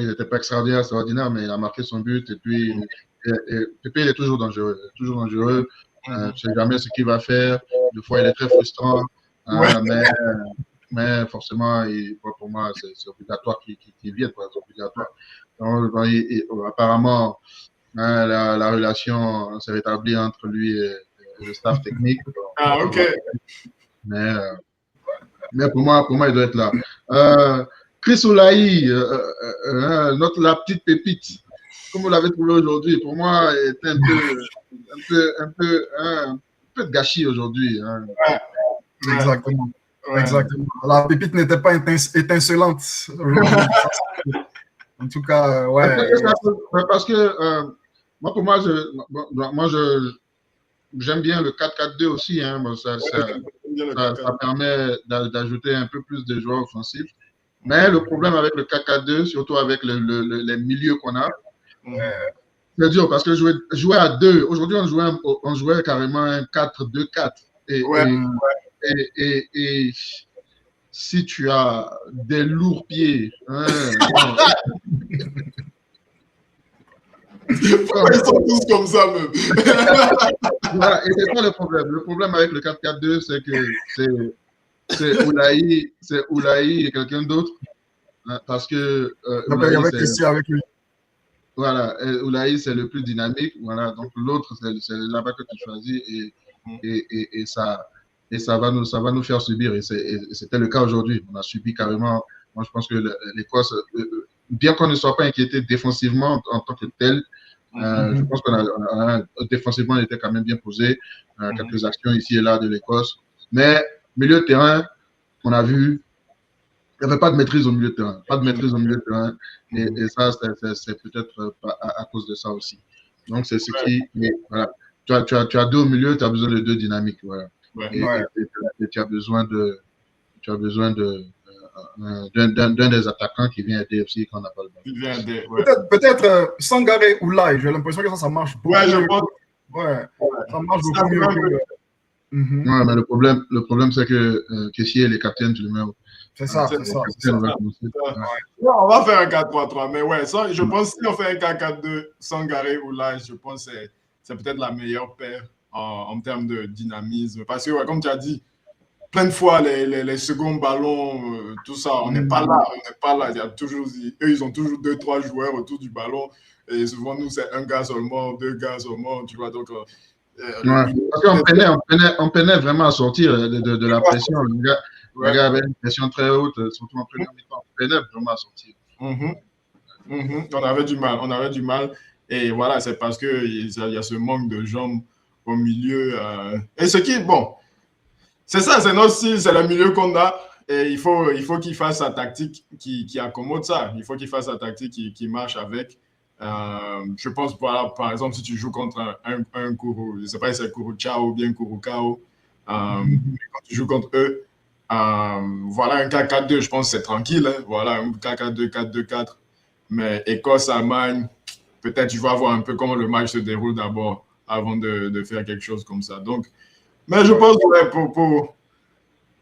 n'était pas extraordinaire, mais il a marqué son but. Et puis, Pépé, il est toujours dangereux. Toujours dangereux. Je ne sais jamais ce qu'il va faire. Des fois, il est très frustrant. Mais forcément, pour moi, c'est obligatoire qu'il vienne. C'est obligatoire. Donc, apparemment, la relation s'est rétablie entre lui et le staff technique. OK. Mais pour moi, il doit être là. Chris Oulaï, la petite pépite, comme vous l'avez trouvé aujourd'hui, pour moi, est un peu de gâchis aujourd'hui. Hein. Exactement. Ouais. Exactement. La pépite n'était pas étincelante. En tout cas, ouais. Parce que pour moi, j'aime bien le 4-4-2 aussi. Hein. Bon, ça permet d'ajouter un peu plus de joueurs offensifs. Mais le problème avec le 4-4-2, surtout avec les milieux qu'on a, c'est dur parce que jouer à deux, aujourd'hui on jouait carrément un 4-2-4. Et si tu as des lourds pieds, ils sont tous comme ça même. Voilà, et c'est ça le problème. Le problème avec le 4-4-2, c'est que c'est Oulaï et quelqu'un d'autre. Parce que avec lui. Voilà, Oulaï, c'est le plus dynamique. Voilà, donc l'autre, c'est là-bas que tu choisis et ça va nous faire subir. Et c'était le cas aujourd'hui. On a subi carrément. Moi, je pense que l'Écosse, bien qu'on ne soit pas inquiété défensivement en tant que tel, je pense défensivement, on était quand même bien posé. Quelques actions ici et là de l'Écosse. Mais milieu de terrain, on a vu, il n'y avait pas de maîtrise au milieu de terrain. Pas de maîtrise au milieu de terrain. Et ça, c'est peut-être à cause de ça aussi. Donc, c'est ce qui. Voilà. Tu as deux au milieu, tu as besoin de deux dynamiques. Voilà. Et tu as besoin d'un des attaquants qui vient aider aussi quand on n'a pas le ballon. Peut-être Sangaré ou Lai, j'ai l'impression que ça marche beaucoup. Ouais, je pense. Ça marche beaucoup mieux. Ouais, mais le problème c'est que Kessié est le capitaine du numéro. C'est ça. On va faire un 4-3-3, mais ouais, ça, je pense que si on fait un 4-4-2 Sangaré ou Lai, je pense que c'est peut-être la meilleure paire en termes de dynamisme. Parce que, comme tu as dit, plein de fois, les seconds ballons, tout ça, on n'est pas là. Il y a toujours, eux, ils ont toujours 2-3 joueurs autour du ballon. Et souvent, nous, c'est un gars seulement, 2 gars seulement, tu vois. Donc, parce qu'on peinait vraiment à sortir de la pression. Les gars avaient une pression très haute, surtout en première mi-temps. On peinait vraiment à sortir. On avait du mal. Et voilà, c'est parce qu'il y a ce manque de jambes au milieu. Et ce qui est bon, c'est ça, c'est notre style, c'est le milieu qu'on a. Et il faut qu'il fasse sa tactique qui accommode ça. Il faut qu'il fasse sa tactique qui marche avec. Je pense, voilà, par exemple, si tu joues contre un Kourou, je ne sais pas si c'est Kourou Chao ou bien Kourou Kao, quand tu joues contre eux, voilà, un 4-4-2, je pense que c'est tranquille. Hein, voilà, un 4-4-2, 4-2-4. Mais Écosse, Allemagne, peut-être tu vas voir un peu comment le match se déroule d'abord avant de faire quelque chose comme ça. Donc, mais je pense que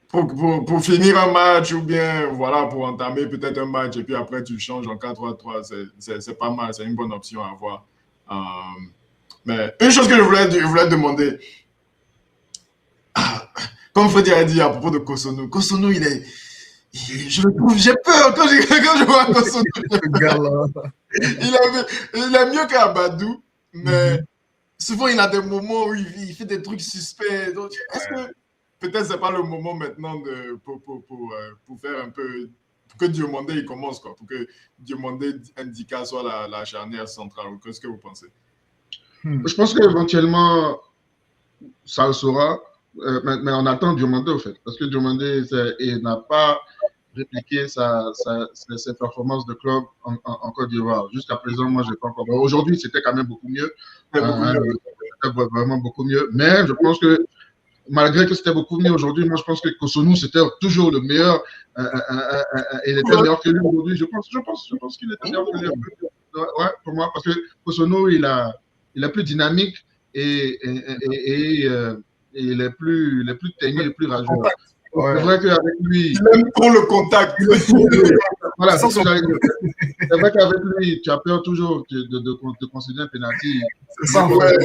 pour finir un match ou bien voilà, pour entamer peut-être un match et puis après tu changes en 4-3-3, c'est pas mal, c'est une bonne option à avoir. Mais une chose que je voulais demander, comme Freddy a dit à propos de Kosono, j'ai peur quand je vois Kosono. Il est mieux qu'Abadou, mais souvent il a des moments où il fait des trucs suspects. Donc, est-ce que peut-être c'est pas le moment maintenant pour faire un peu, pour que Diomandé il commence, quoi, pour que Diomandé Ndika soit la charnière centrale. Qu'est-ce que vous pensez? Je pense qu'éventuellement ça le sera, mais on attend Diomandé au fait, parce que Diomandé il n'a pas répliquer ses performances de club en Côte d'Ivoire. Jusqu'à présent, moi, je n'ai pas encore. Bon, aujourd'hui, c'était quand même beaucoup mieux. C'était vraiment beaucoup mieux. Mais je pense que malgré que c'était beaucoup mieux aujourd'hui, moi, je pense que Cotonou, c'était toujours le meilleur. Il était meilleur que lui aujourd'hui. Je pense qu'il était meilleur que lui. Ouais, pour moi, parce que Cotonou, il est plus dynamique et il est plus teigneux, plus rageux. C'est vrai qu'avec lui. Il aime trop le contact. Voilà, c'est vrai qu'avec lui, tu as peur toujours de considérer un penalty. C'est ça, ouais.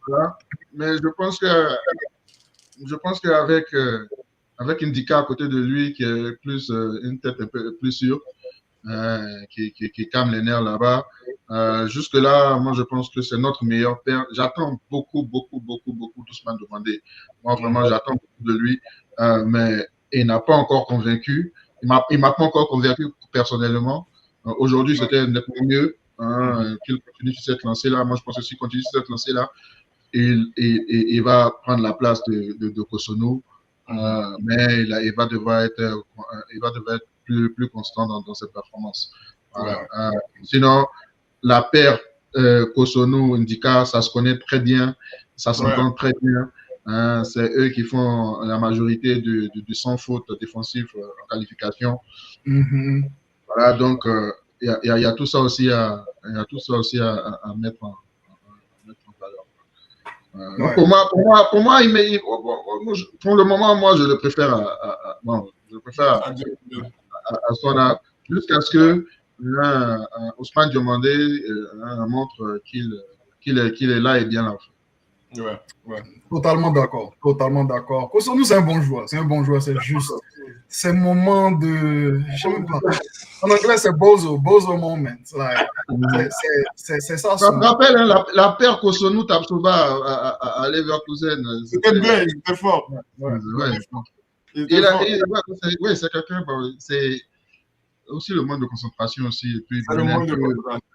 Voilà. Mais je pense qu'avec Indika à côté de lui, qui est plus une tête un peu plus sûre, qui calme les nerfs là-bas. Jusque-là, moi, je pense que c'est notre meilleur père. J'attends beaucoup d'Ousmane Diomandé. Moi, vraiment, j'attends beaucoup de lui. Mais il n'a pas encore convaincu. Il m'a pas encore convaincu personnellement. Aujourd'hui, c'était nettement mieux qu'il continue sur cette lancée-là. Moi, je pense que s'il continue sur cette lancée-là, il va prendre la place de Cotonou. Mais il va devoir être plus constant dans cette performance. Voilà. Sinon, la paire Cotonou Indika, ça se connaît très bien, ça s'entend très bien. C'est eux qui font la majorité du sans faute défensif en qualification. Voilà, donc il y a tout ça aussi à mettre en valeur. Pour moi, pour le moment, moi, je le préfère à Sona, jusqu'à ce que Ousmane Diomandé montre qu'il est là et bien là. Ouais. Totalement d'accord. Cotonou, c'est un bon joueur. C'est juste. C'est un moment de. Je sais même pas. En anglais, c'est bozo moment. Like, c'est ça. Je me rappelle, hein, la paire Cotonou Tapsoba à Leverkusen. C'était bien, il était fort. C'est quelqu'un. C'est aussi le manque de concentration aussi. Et puis, c'est le manque de concentration.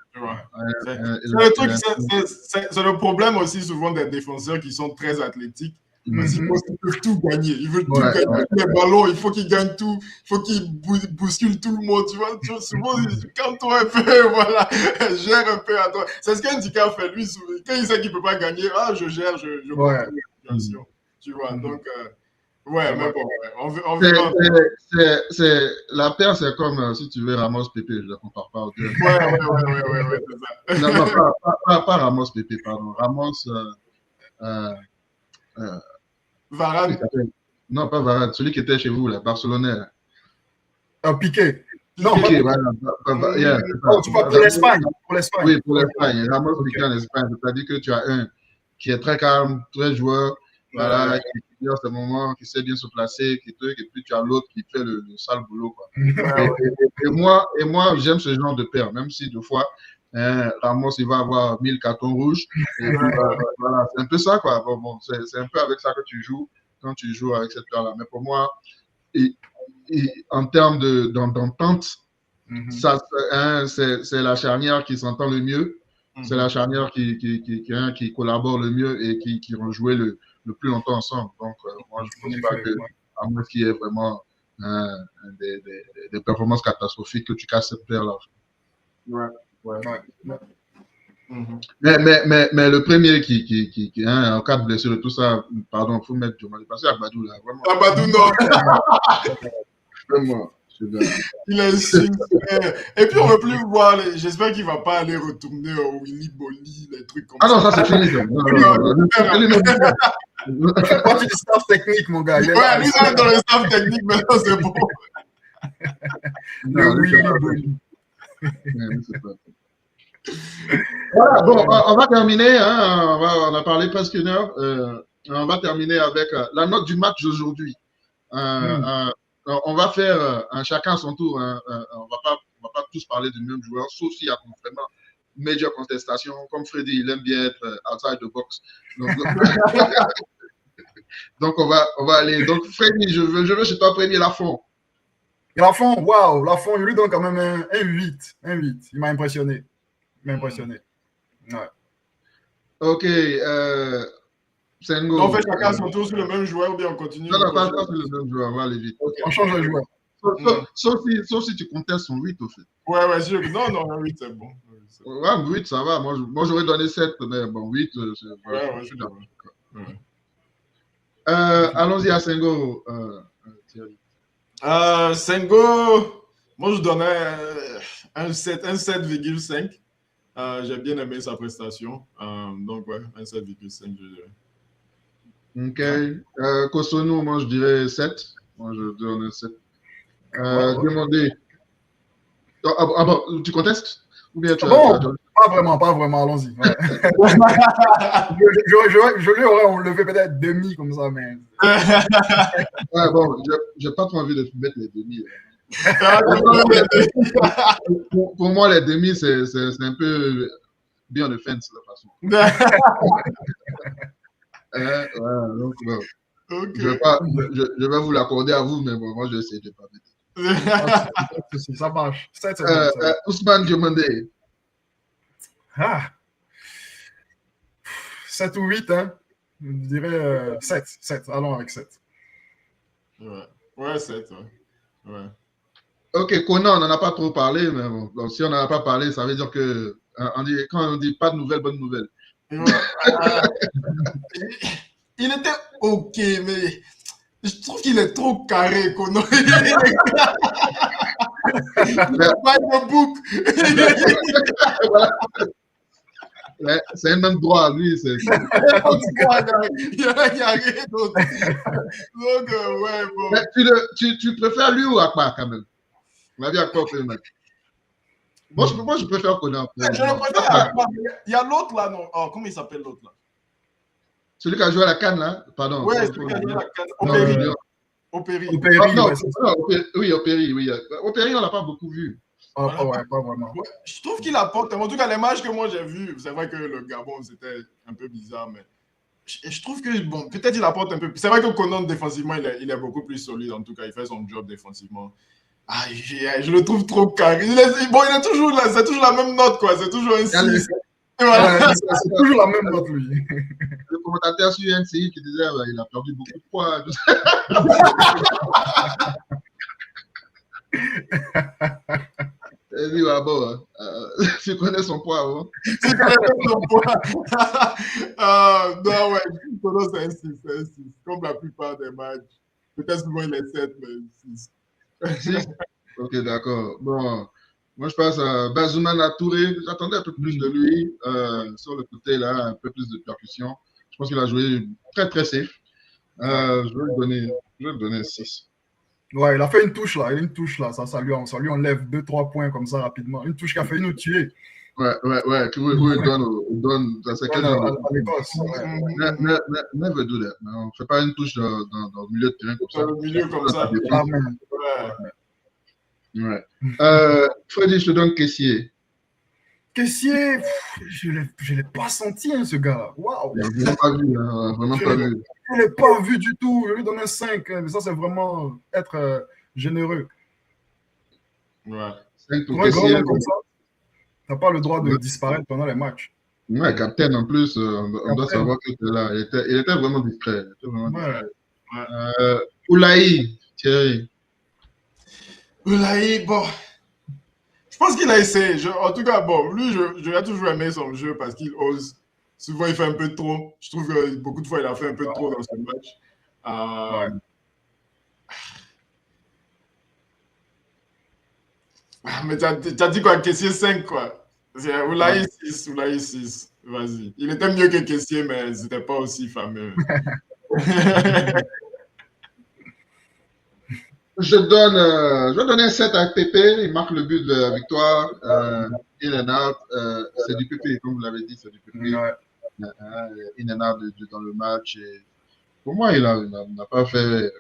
C'est le problème aussi souvent des défenseurs qui sont très athlétiques. Parce qu'ils peuvent tout gagner. Ils veulent tout gagner. Les ballons, il faut qu'ils gagnent tout. Il faut qu'ils bousculent tout le monde. Tu vois, souvent, calme-toi un peu, voilà. Gère un peu à toi. C'est ce qu'Indika fait. Lui, quand il sait qu'il ne peut pas gagner, je gère, je comprends la situation. Tu vois, donc... mais bon, on verra. C'est la paire, c'est comme si tu veux Ramos Pépé, je ne la compare pas. Ouais, c'est ça. Non, pas Ramos Pépé, pardon. Ramos. Varane. Non, pas Varane, celui qui était chez vous, là, Barcelonais. Piqué. Non, Piqué, voilà. Tu parles pour l'Espagne. Oui, pour l'Espagne. Ramos Piqué en Espagne. C'est-à-dire que tu as un qui est très calme, très joueur. Voilà, qui vit en ce moment, qui sait bien se placer, et puis tu as l'autre qui fait le sale boulot. Quoi. Et moi, j'aime ce genre de paire, même si deux fois, Ramos, il va avoir 1000 cartons rouges. Et puis, voilà, c'est un peu ça, quoi. Bon, c'est un peu avec ça que tu joues quand tu joues avec cette paire-là. Mais pour moi, en termes d'entente, c'est la charnière qui s'entend le mieux. C'est la charnière qui collabore le mieux et qui vont jouer le plus longtemps ensemble. Donc, moi, je ne pense pas que, à moins qu'il y ait vraiment des performances catastrophiques, que tu casses cette paire-là. Mais le premier qui en cas de blessure et tout ça, pardon, il faut mettre Diomandé. Parce que Agbadou, là, vraiment. Agbadou, non. Vraiment. Il est super. Et puis, on ne veut plus voir. J'espère qu'il ne va pas aller retourner au Willy Bolly, les trucs comme ça. Ah non, ça, c'est fini. Il fait partie du staff technique, mon gars. Lui, il est dans le staff technique, maintenant, c'est bon. Le Willy Bolly. Voilà, bon, on va terminer. On a parlé presque une heure. On va terminer avec la note du match d'aujourd'hui. On va faire chacun à son tour. On va pas tous parler du même joueur, sauf s'il y a vraiment major contestation. Comme Freddy, il aime bien être outside the box. Donc, on va aller. Donc, Freddy, je veux chez toi premier Lafont. Lafont, waouh, Lafont, il lui donne quand même un 8. Il m'a impressionné. Ouais. Ok. On fait chacun son tour sur le même joueur ou bien on continue? Non, pas sur le même joueur, on va aller vite. Okay. On change de joueur. Sauf si tu contestes son 8, au fait. Ouais, non, 8, c'est bon. Ouais, 8, ça va. Moi, j'aurais donné 7, mais bon, 8, je suis d'accord. Allons-y à Senghor, Thierry. Senghor, moi, je donnais un 7,5. J'ai bien aimé sa prestation. Donc, ouais, un 7,5, je dirais. Ok. Kosonou, moi, je dirais 7. Moi, je donne 7. Demandez. Ah bon, tu contestes? Ou bien tu as pas vraiment, allons-y. Ouais. je lui aurais enlevé peut-être demi comme ça, mais. Ouais, bon, j'ai pas trop envie de mettre les demi. Pour moi, les demi, c'est un peu bien de fence, de toute façon. Ouais, donc, bon. Okay. Je vais vous l'accorder à vous, mais bon, moi, je vais essayer de ne pas mettre. Ça marche. Ousmane Diomandé. 7 ou 8, hein? Je dirais 7. Allons avec 7. Ouais, 7. Ouais. Ok, Conan, on n'en a pas trop parlé, mais bon, donc, si on n'en a pas parlé, ça veut dire que quand on dit pas de nouvelles, bonne nouvelle. Il était ok, mais je trouve qu'il est trop carré, Conan. Il n'a pas de bouc. Ouais, c'est un même droit, lui. Il n'y a rien d'autre. Donc, ouais, bon. Mais tu préfères lui ou Akpa, quand même? On a vu Akpa au premier match. Moi, je préfère Conan. Je le préfère à Akpa. Il y a l'autre là, non? Oh, comment il s'appelle l'autre là? Celui qui a joué à la canne, là? Pardon. Ouais, celui qui a joué à la canne. Opéry. Oui, Opéry, oui. Opéry, on l'a pas beaucoup vu. Pas vraiment. Ouais, je trouve qu'il apporte. En tout cas, les matchs que moi j'ai vus, c'est vrai que le Gabon, c'était un peu bizarre, mais je trouve que, bon, peut-être il apporte un peu. C'est vrai que Conan, défensivement, il est beaucoup plus solide. En tout cas, il fait son job défensivement. Je le trouve trop carré. Il est toujours là. C'est toujours la même note, quoi. C'est toujours un 6. Voilà. C'est toujours la même note, lui. Le commentateur sur NCI qui disait il a perdu beaucoup de poids. Il dit, bon, tu connais son poids, hein? Tu connais son poids. Non, ouais, c'est un 6. Comme la plupart des matchs. Peut-être souvent il est 7, mais 6. Ok, d'accord. Bon, moi je passe à Bazoumana Touré. J'attendais un peu plus de lui sur le côté, là, un peu plus de percussion. Je pense qu'il a joué très, très safe. Je vais le donner 6. Ouais, il a fait une touche là. Ça lui enlève 2-3 points comme ça rapidement. Une touche qui a failli nous tuer. Ouais. Où il donne ça, c'est quel genre de l'Écosse. Never do that. On ne fait pas une touche dans le milieu de terrain comme ça. Dans le milieu comme ça. Ouais. Freddy, je te donne Caissier. Caissier, je ne l'ai pas senti, hein, ce gars-là. Waouh! Je ne l'ai pas vu, vraiment pas vu. Je ne l'ai pas vu du tout. Je lui donne un 5. Mais ça, c'est vraiment être généreux. Ouais. 5 pour Caissier. Comme ça, tu n'as pas le droit de disparaître pendant les matchs. Ouais, capitaine en plus, on doit savoir qu'il était là. Il était vraiment discret. Oulaï, Thierry. Oulaï, bon. Je pense qu'il a essayé. En tout cas, bon, lui, je l'ai toujours aimé son jeu parce qu'il ose. Souvent, il fait un peu trop. Je trouve que beaucoup de fois, il a fait un peu trop dans ce match. Mais tu as dit quoi? Caissier 5, quoi. Oulaï 6. Vas-y. Il était mieux que Caissier, mais c'était pas aussi fameux. Je vais donner un 7 à Pépé. Il marque le but de la victoire. In and out. C'est du Pépé, comme vous l'avez dit, c'est du Pépé. In and out dans le match. Et pour moi, il n'a pas fait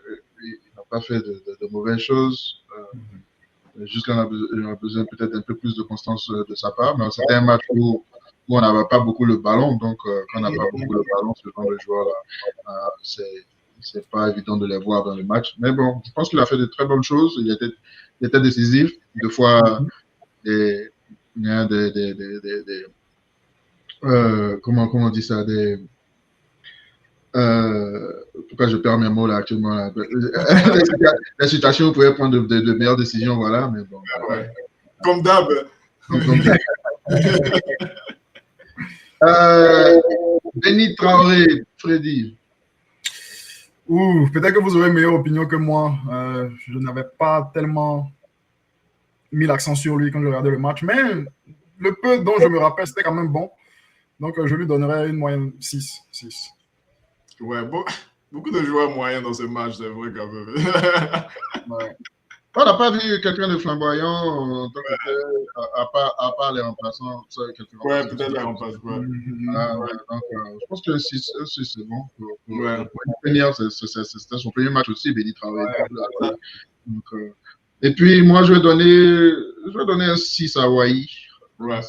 de mauvaises choses. Juste qu'on a besoin peut-être un peu plus de constance de sa part. Mais c'était un match où on n'avait pas beaucoup le ballon. Donc, quand on n'a pas beaucoup le ballon, ce genre de joueur-là, c'est pas évident de les voir dans le match. Mais bon, je pense qu'il a fait de très bonnes choses. Il était décisif. Deux fois, comment on dit ça, pourquoi je perds mes mots là actuellement là. La situation pourrait prendre de meilleures décisions, voilà, mais bon. Ouais. Comme d'hab. Béni Traoré, Freddy. Peut-être que vous aurez une meilleure opinion que moi. Je n'avais pas tellement mis l'accent sur lui quand je regardais le match, mais le peu dont je me rappelle, c'était quand même bon. Donc, je lui donnerais une moyenne 6. Ouais, beaucoup de joueurs moyens dans ce match, c'est vrai quand même. Ouais. On n'a pas vu quelqu'un de flamboyant en tant que à part les remplaçants. Ouais, peut-être les remplaçants. Ouais. Donc, je pense que 6, c'est bon. Pour finir, c'était son premier match aussi, Béni Traoré. Ouais. Donc, et puis, moi, je vais donner un 6 à Wai. Ouais.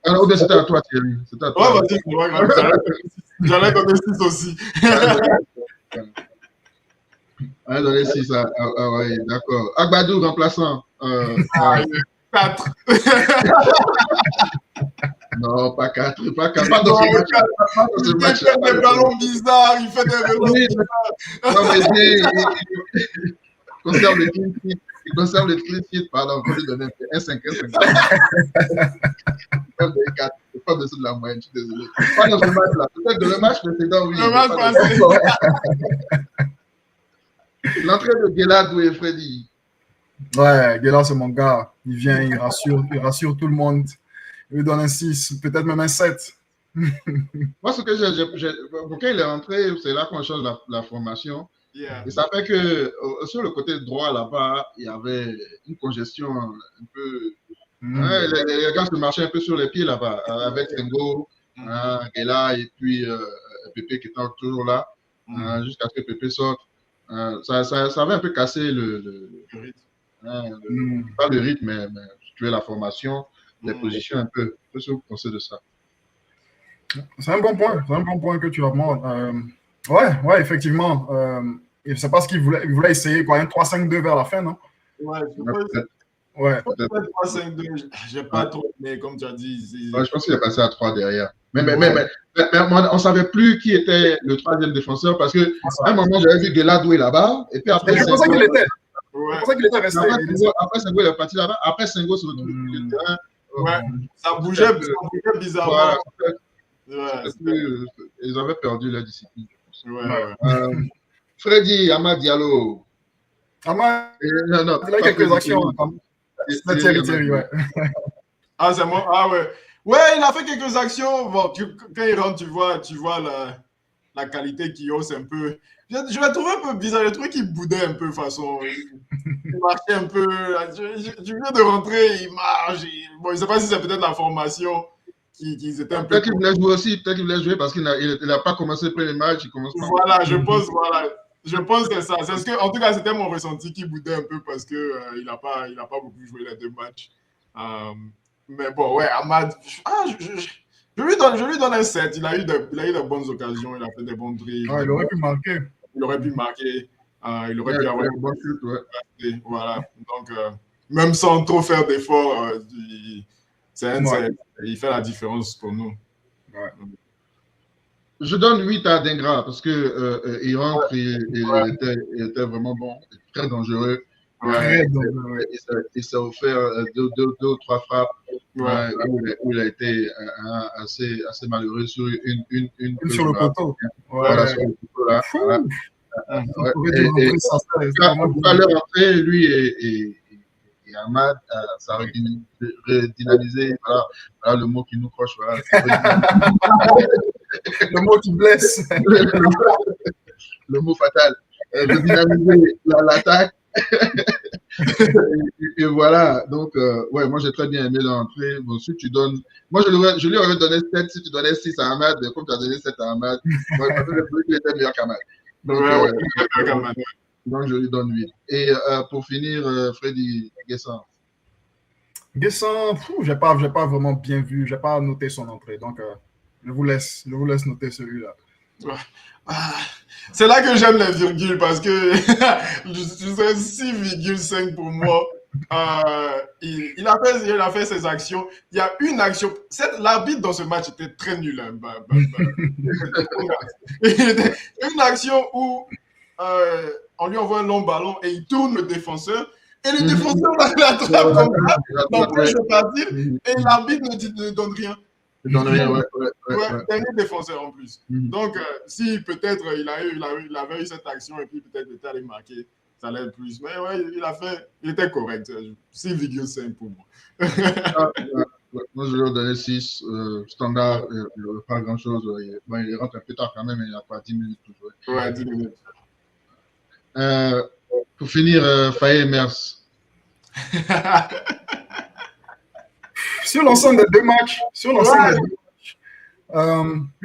Alors, c'était à toi, Thierry. C'était à toi. Ouais, vas-y, j'allais donner 6 aussi. On va donner 6 à Wai, d'accord. Agbadou, remplaçant. 4. Non, pas 4. Pas dans ce match. Il fait des ballons bizarres, il fait des ballons bizarres. Non, mais il conserve le clean sheet. Il conserve le clean sheet. Pardon, on peut lui donner un 5. C'est pas dessous de la moyenne, je suis désolé. Pas dans ce match-là. Peut-être dans le match précédent, oui. Le match passé. L'entrée de Gueladou et Freddy. Ouais, Gueladou, c'est mon gars. Il vient, il rassure tout le monde. Il lui donne un 6, peut-être même un 7. Moi, ce que quand il est rentré, c'est là qu'on change la formation. Yeah. Et ça fait que sur le côté droit là-bas, il y avait une congestion un peu. Les gars se marchaient un peu sur les pieds là-bas, avec Sengo, Guela et puis Pépé qui était toujours là, jusqu'à ce que Pépé sorte. Ça avait un peu cassé le rythme. Pas le rythme, mais tuer la formation, les positions un peu. Qu'est-ce que vous pensez de ça? C'est un bon point. C'est un bon point que tu abordes. Ouais, effectivement. C'est parce qu'il voulait essayer quoi, un 3-5-2 vers la fin, non? Ouais, peut-être 3-5-2. J'ai pas trop aimé, comme tu as dit. Ouais, je pense qu'il est passé à 3 derrière. Mais on ne savait plus qui était le troisième défenseur parce qu'à un moment, j'avais vu Gueladou là-bas. Et puis après, c'est pour ça qu'il était. C'est pour ça qu'il était resté. Après, Sengo est parti là-bas. Après, Sengo se retrouve sur le terrain. Ouais, ça bougeait bizarrement. Ils avaient perdu la discipline. Freddy, Amad Diallo. Amad, il a quelques actions. C'est Thierry, ouais. Ah, c'est moi? Ah, ouais. Ouais, il a fait quelques actions. Bon, quand il rentre, tu vois la qualité qu'il hausse un peu. Je l'ai trouvé un peu bizarre. J'ai trouvé qu'il boudait un peu, façon. Il marchait un peu. Tu viens de rentrer, il marche. Bon, je ne sais pas si c'est peut-être la formation qu'ils étaient un peu. Peut-être qu'il voulait jouer aussi. Peut-être qu'il voulait jouer parce qu'il n'a pas commencé le premier match. Voilà, je pense, que c'est ça. En tout cas, c'était mon ressenti qu'il boudait un peu parce qu'il n'a pas beaucoup joué les 2 matchs. Mais bon, ouais, Amad, je lui donne un 7. Il a eu de bonnes occasions, il a fait des bons dribbles. Il aurait pu marquer. Il aurait pu avoir un bon shoot. Ouais. Voilà. Donc, même sans trop faire d'efforts, il fait la différence pour nous. Ouais. Je donne 8 à Dengra parce qu'il rentre, il était vraiment bon, très dangereux. Il s'est offert 2 ou 3 frappes où il a été assez malheureux sur une sur le poteau. Voilà, sur le poteau là. À leur entrée, lui et Amad, ça a redynamisé. Voilà le mot qui nous croche. Voilà. Le mot qui blesse. Le mot fatal. Redynamiser l'attaque. et voilà, donc, ouais, moi j'ai très bien aimé l'entrée. Bon, si tu donnes, moi je lui aurais donné 7 si tu donnais 6 à Amad, comme tu as donné 7 à Amad. Moi, je pensais qu'il était meilleur qu'Amad. Donc, je lui donne 8. Et pour finir, Freddy Guessan. Guessan, je n'ai pas vraiment bien vu, je n'ai pas noté son entrée. Donc, je vous laisse noter celui-là. C'est là que j'aime les virgules parce que je serais 6,5 pour moi. il a fait ses actions. Il y a une action. L'arbitre dans ce match était très nul. Hein. Une action où on lui envoie un long ballon et il tourne le défenseur. Et le défenseur l'attrape comme ça, n'empêche de partir, et l'arbitre ne donne rien. Dernier défenseur en plus. Donc, si peut-être il avait eu cette action et puis peut-être il était allé marquer, ça allait plus. Mais ouais, il était correct. 6,5 pour moi. Moi, je lui ai donné 6. Standard, pas grand-chose. Il rentre un peu tard quand même, mais il n'a pas 10 minutes pour jouer. Ouais, 10 minutes. Pour finir, Faye Mers. Sur l'ensemble des deux matchs, je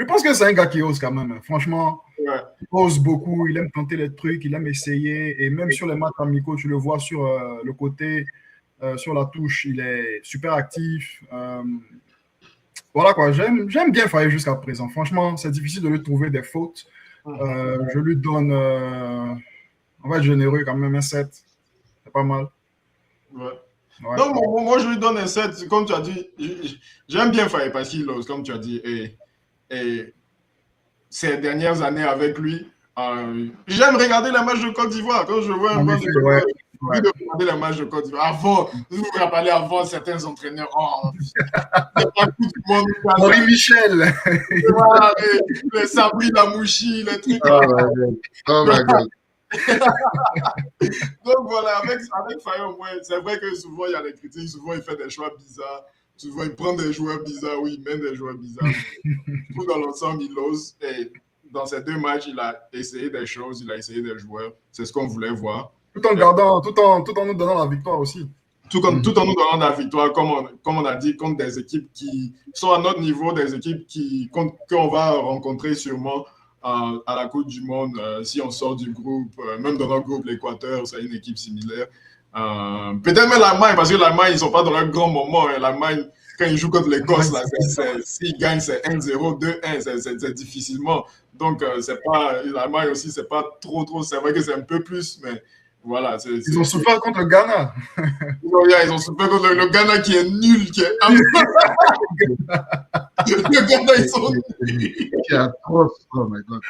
pense que c'est un gars qui ose quand même. Franchement, il ose beaucoup, il aime tenter les trucs, il aime essayer. Et même sur les matchs amicaux, tu le vois sur le côté, sur la touche, il est super actif. Voilà quoi, j'aime bien Faye jusqu'à présent. Franchement, c'est difficile de lui trouver des fautes. Je lui donne, on va être généreux quand même, un 7. C'est pas mal. Ouais. Non, moi, je lui donne un 7. Comme tu as dit, j'aime bien Faye parce qu'il ose, comme tu as dit. Et ces dernières années avec lui, j'aime regarder les matchs de Côte d'Ivoire. Quand je vois un match de Côte d'Ivoire, j'ai envie de regarder les matchs de Côte d'Ivoire. Avant, vous vous rappelez, avant, certains entraîneurs, Henri Michel. Les Sabri Lamouchi, les trucs. Oh my God. Donc voilà, avec Faye au moins, c'est vrai que souvent il y a des critiques, souvent il fait des choix bizarres, souvent il prend des joueurs bizarres, oui, il mène des joueurs bizarres. Tout dans l'ensemble, il ose. Et dans ces deux matchs, il a essayé des choses, il a essayé des joueurs. C'est ce qu'on voulait voir. Tout en nous donnant la victoire aussi. Tout en nous donnant la victoire, comme on a dit, contre des équipes qui sont à notre niveau, des équipes qu'on va rencontrer sûrement à la Coupe du Monde, si on sort du groupe, même dans notre groupe, l'Équateur, c'est une équipe similaire. Peut-être même l'Allemagne, parce que l'Allemagne, ils ne sont pas dans leur grand moment. Hein. L'Allemagne, quand ils jouent contre l'Écosse, s'ils gagnent, c'est 1-0, 2-1, c'est difficilement. Donc, l'Allemagne aussi, c'est pas trop. C'est vrai que c'est un peu plus, mais voilà. Ils ont souffert contre le Ghana. Ils ont souffert contre le Ghana qui est nul, qui est le Ghana, ils sont nuls. Qui est atroce. Oh my God.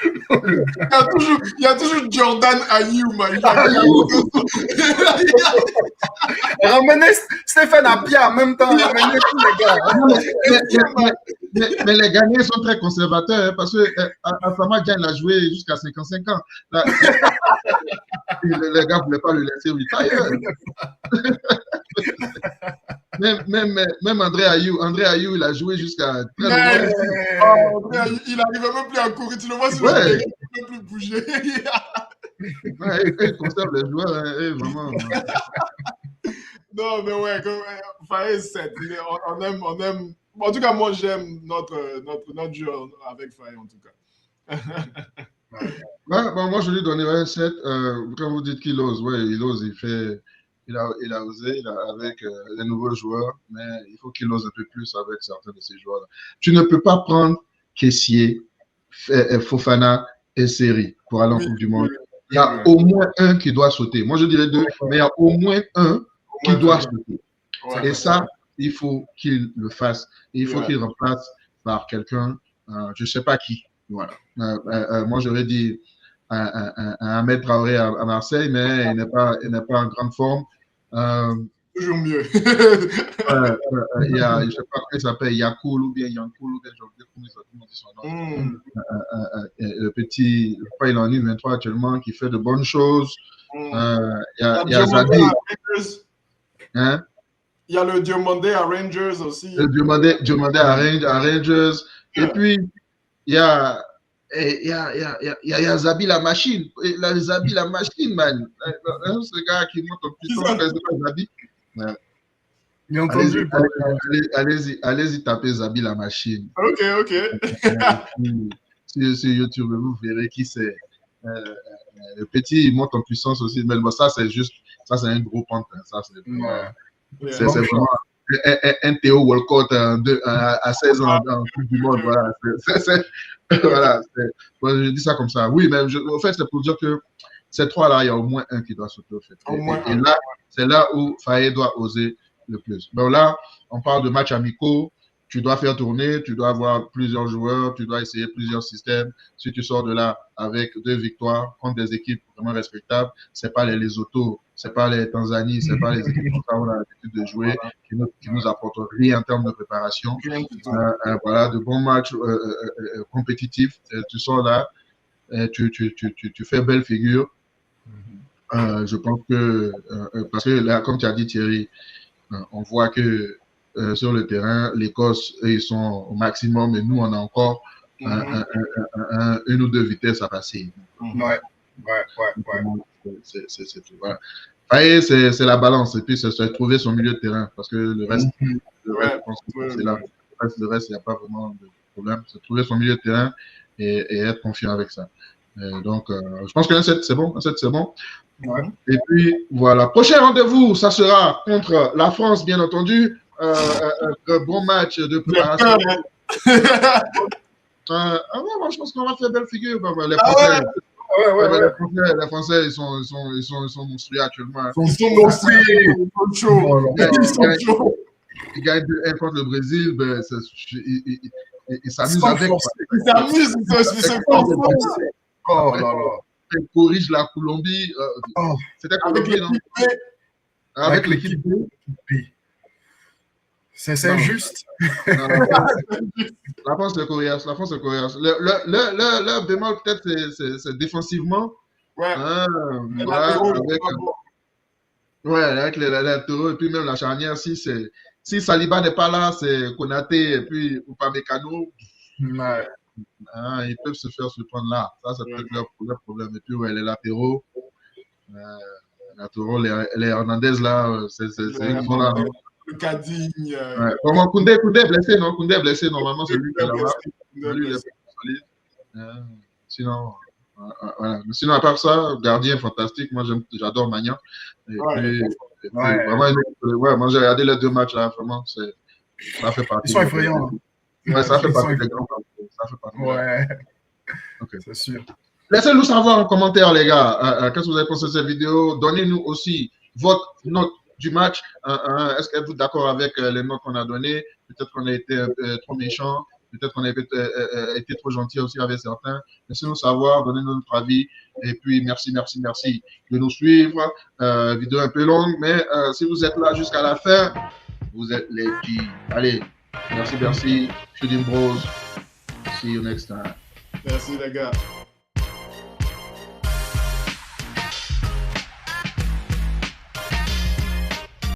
Il y a toujours Jordan Ayew, man. Ramenez Stéphane Apia en même temps. Ramenez tous les gars. Mais les Ghanéens sont très conservateurs hein, parce que Afama Diagne l'a joué jusqu'à 55 ans. Là, les gars ne voulaient pas le laisser retire. Même André Ayew, il a joué jusqu'à très longtemps. Il n'arrivait même plus à courir. Tu le vois sur le terrain, il ne peut plus bouger. Il conserve les joueurs, hein, vraiment. Non, mais ouais, Faye 7. On aime. En tout cas, moi, j'aime notre jeu avec Faye, en tout cas. Moi, je lui donnais un 7. Quand vous dites qu'il ose, il ose, il a osé avec les nouveaux joueurs, mais il faut qu'il ose un peu plus avec certains de ces joueurs-là. Tu ne peux pas prendre Kessié, Fofana et Seri pour aller en Coupe du Monde. Il y a au moins un qui doit sauter. Moi, je dirais 2, mais il y a au moins un qui doit sauter. Et ça, il faut qu'il le fasse. Il faut qu'il remplace par quelqu'un, je ne sais pas qui. Voilà. Moi, j'aurais dit un Ahmed Traoré à Marseille, mais il n'est pas en grande forme. Toujours mieux. Il y a, je ne sais pas comment il s'appelle, Yankoul ou bien j'ai oublié comment il dit son nom. Le petit, il en est 23 actuellement, qui fait de bonnes choses. Il y a Zabi. Hein? Il y a le Diomandé à Rangers aussi. Le Diomandé à Rangers. Et puis, il y a Zabi la machine. Zabi la machine, man. Ce gars qui monte en puissance, Zabi. Allez-y taper Zabi la machine. Ok. Sur YouTube, vous verrez qui c'est. Le petit, il monte en puissance aussi. Mais bon, ça, c'est un gros pente. Ça, c'est vraiment un Théo Walcott à 16 ans en Coupe du Monde. Voilà. Voilà, je dis ça comme ça. Oui, mais en fait, c'est pour dire que ces trois-là, il y a au moins un qui doit sauter au fait. Et là, c'est là où Faye doit oser le plus. Donc là, on parle de matchs amicaux. Tu dois faire tourner, tu dois avoir plusieurs joueurs, tu dois essayer plusieurs systèmes. Si tu sors de là avec 2 victoires contre des équipes vraiment respectables, c'est pas les Lesotho, c'est pas les Tanzanie, c'est pas les équipes comme ça où on a l'habitude de jouer, qui nous apportent rien en termes de préparation. Voilà, de bons matchs compétitifs. Tu sors là, tu fais belle figure. Je pense que, parce que là, comme tu as dit Thierry, on voit que sur le terrain, l'Écosse, ils sont au maximum et nous, on a encore une ou deux vitesses à passer. Ouais. C'est tout. Voilà. Faye, c'est la balance et puis c'est trouver son milieu de terrain parce que le reste, je pense que c'est là. Le reste, il n'y a pas vraiment de problème. C'est trouver son milieu de terrain et être confiant avec ça. Donc, je pense qu'un 7, c'est bon. Un 7, c'est bon. Ouais. Et puis, voilà. Prochain rendez-vous, ça sera contre la France, bien entendu. Un bon match de préparation. Moi, je pense qu'on va faire belle figure. Les Français, les Français, ils sont monstrueux actuellement. Ils sont monstrueux. Ils gagnent 2-1 contre le Brésil. Ben, ils s'amusent avec. Ils s'amusent. Oh là là. Ils corrigent la Colombie. C'était Colombie, non? Avec l'équipe B. C'est injuste. La France est coriace. Le bémol, peut-être, c'est défensivement. Avec les latéraux et puis même la charnière. Si Saliba n'est pas là, c'est Konaté et puis Upamecano. Ils peuvent se faire surprendre là. Ça, c'est peut-être leur problème. Et puis, les latéraux. Les Hernandez, là, c'est sont là. Le Cadigne. Comment Koundé est blessé, non? Koundé est blessé, normalement, c'est lui qui est là-bas. Lui, il est solide. Sinon, voilà. Mais sinon, à part ça, gardien fantastique. Moi, j'adore Magnan. Moi, j'ai regardé les 2 matchs là, vraiment, ça fait partie. Ils sont effrayants. Ça fait partie des grands. Ouais. Okay. C'est sûr. Laissez-nous savoir en commentaire, les gars. Qu'est-ce que vous avez pensé de cette vidéo? Donnez-nous aussi votre note du match. Est-ce que vous êtes d'accord avec les notes qu'on a données? Peut-être qu'on a été trop méchants. Peut-être qu'on a été trop gentil aussi avec certains. Laissez-nous savoir, donnez-nous notre avis. Et puis, merci de nous suivre. Vidéo un peu longue, mais si vous êtes là jusqu'à la fin, vous êtes les G. Allez, merci. Shooting Bros. See you next time. Merci, les gars.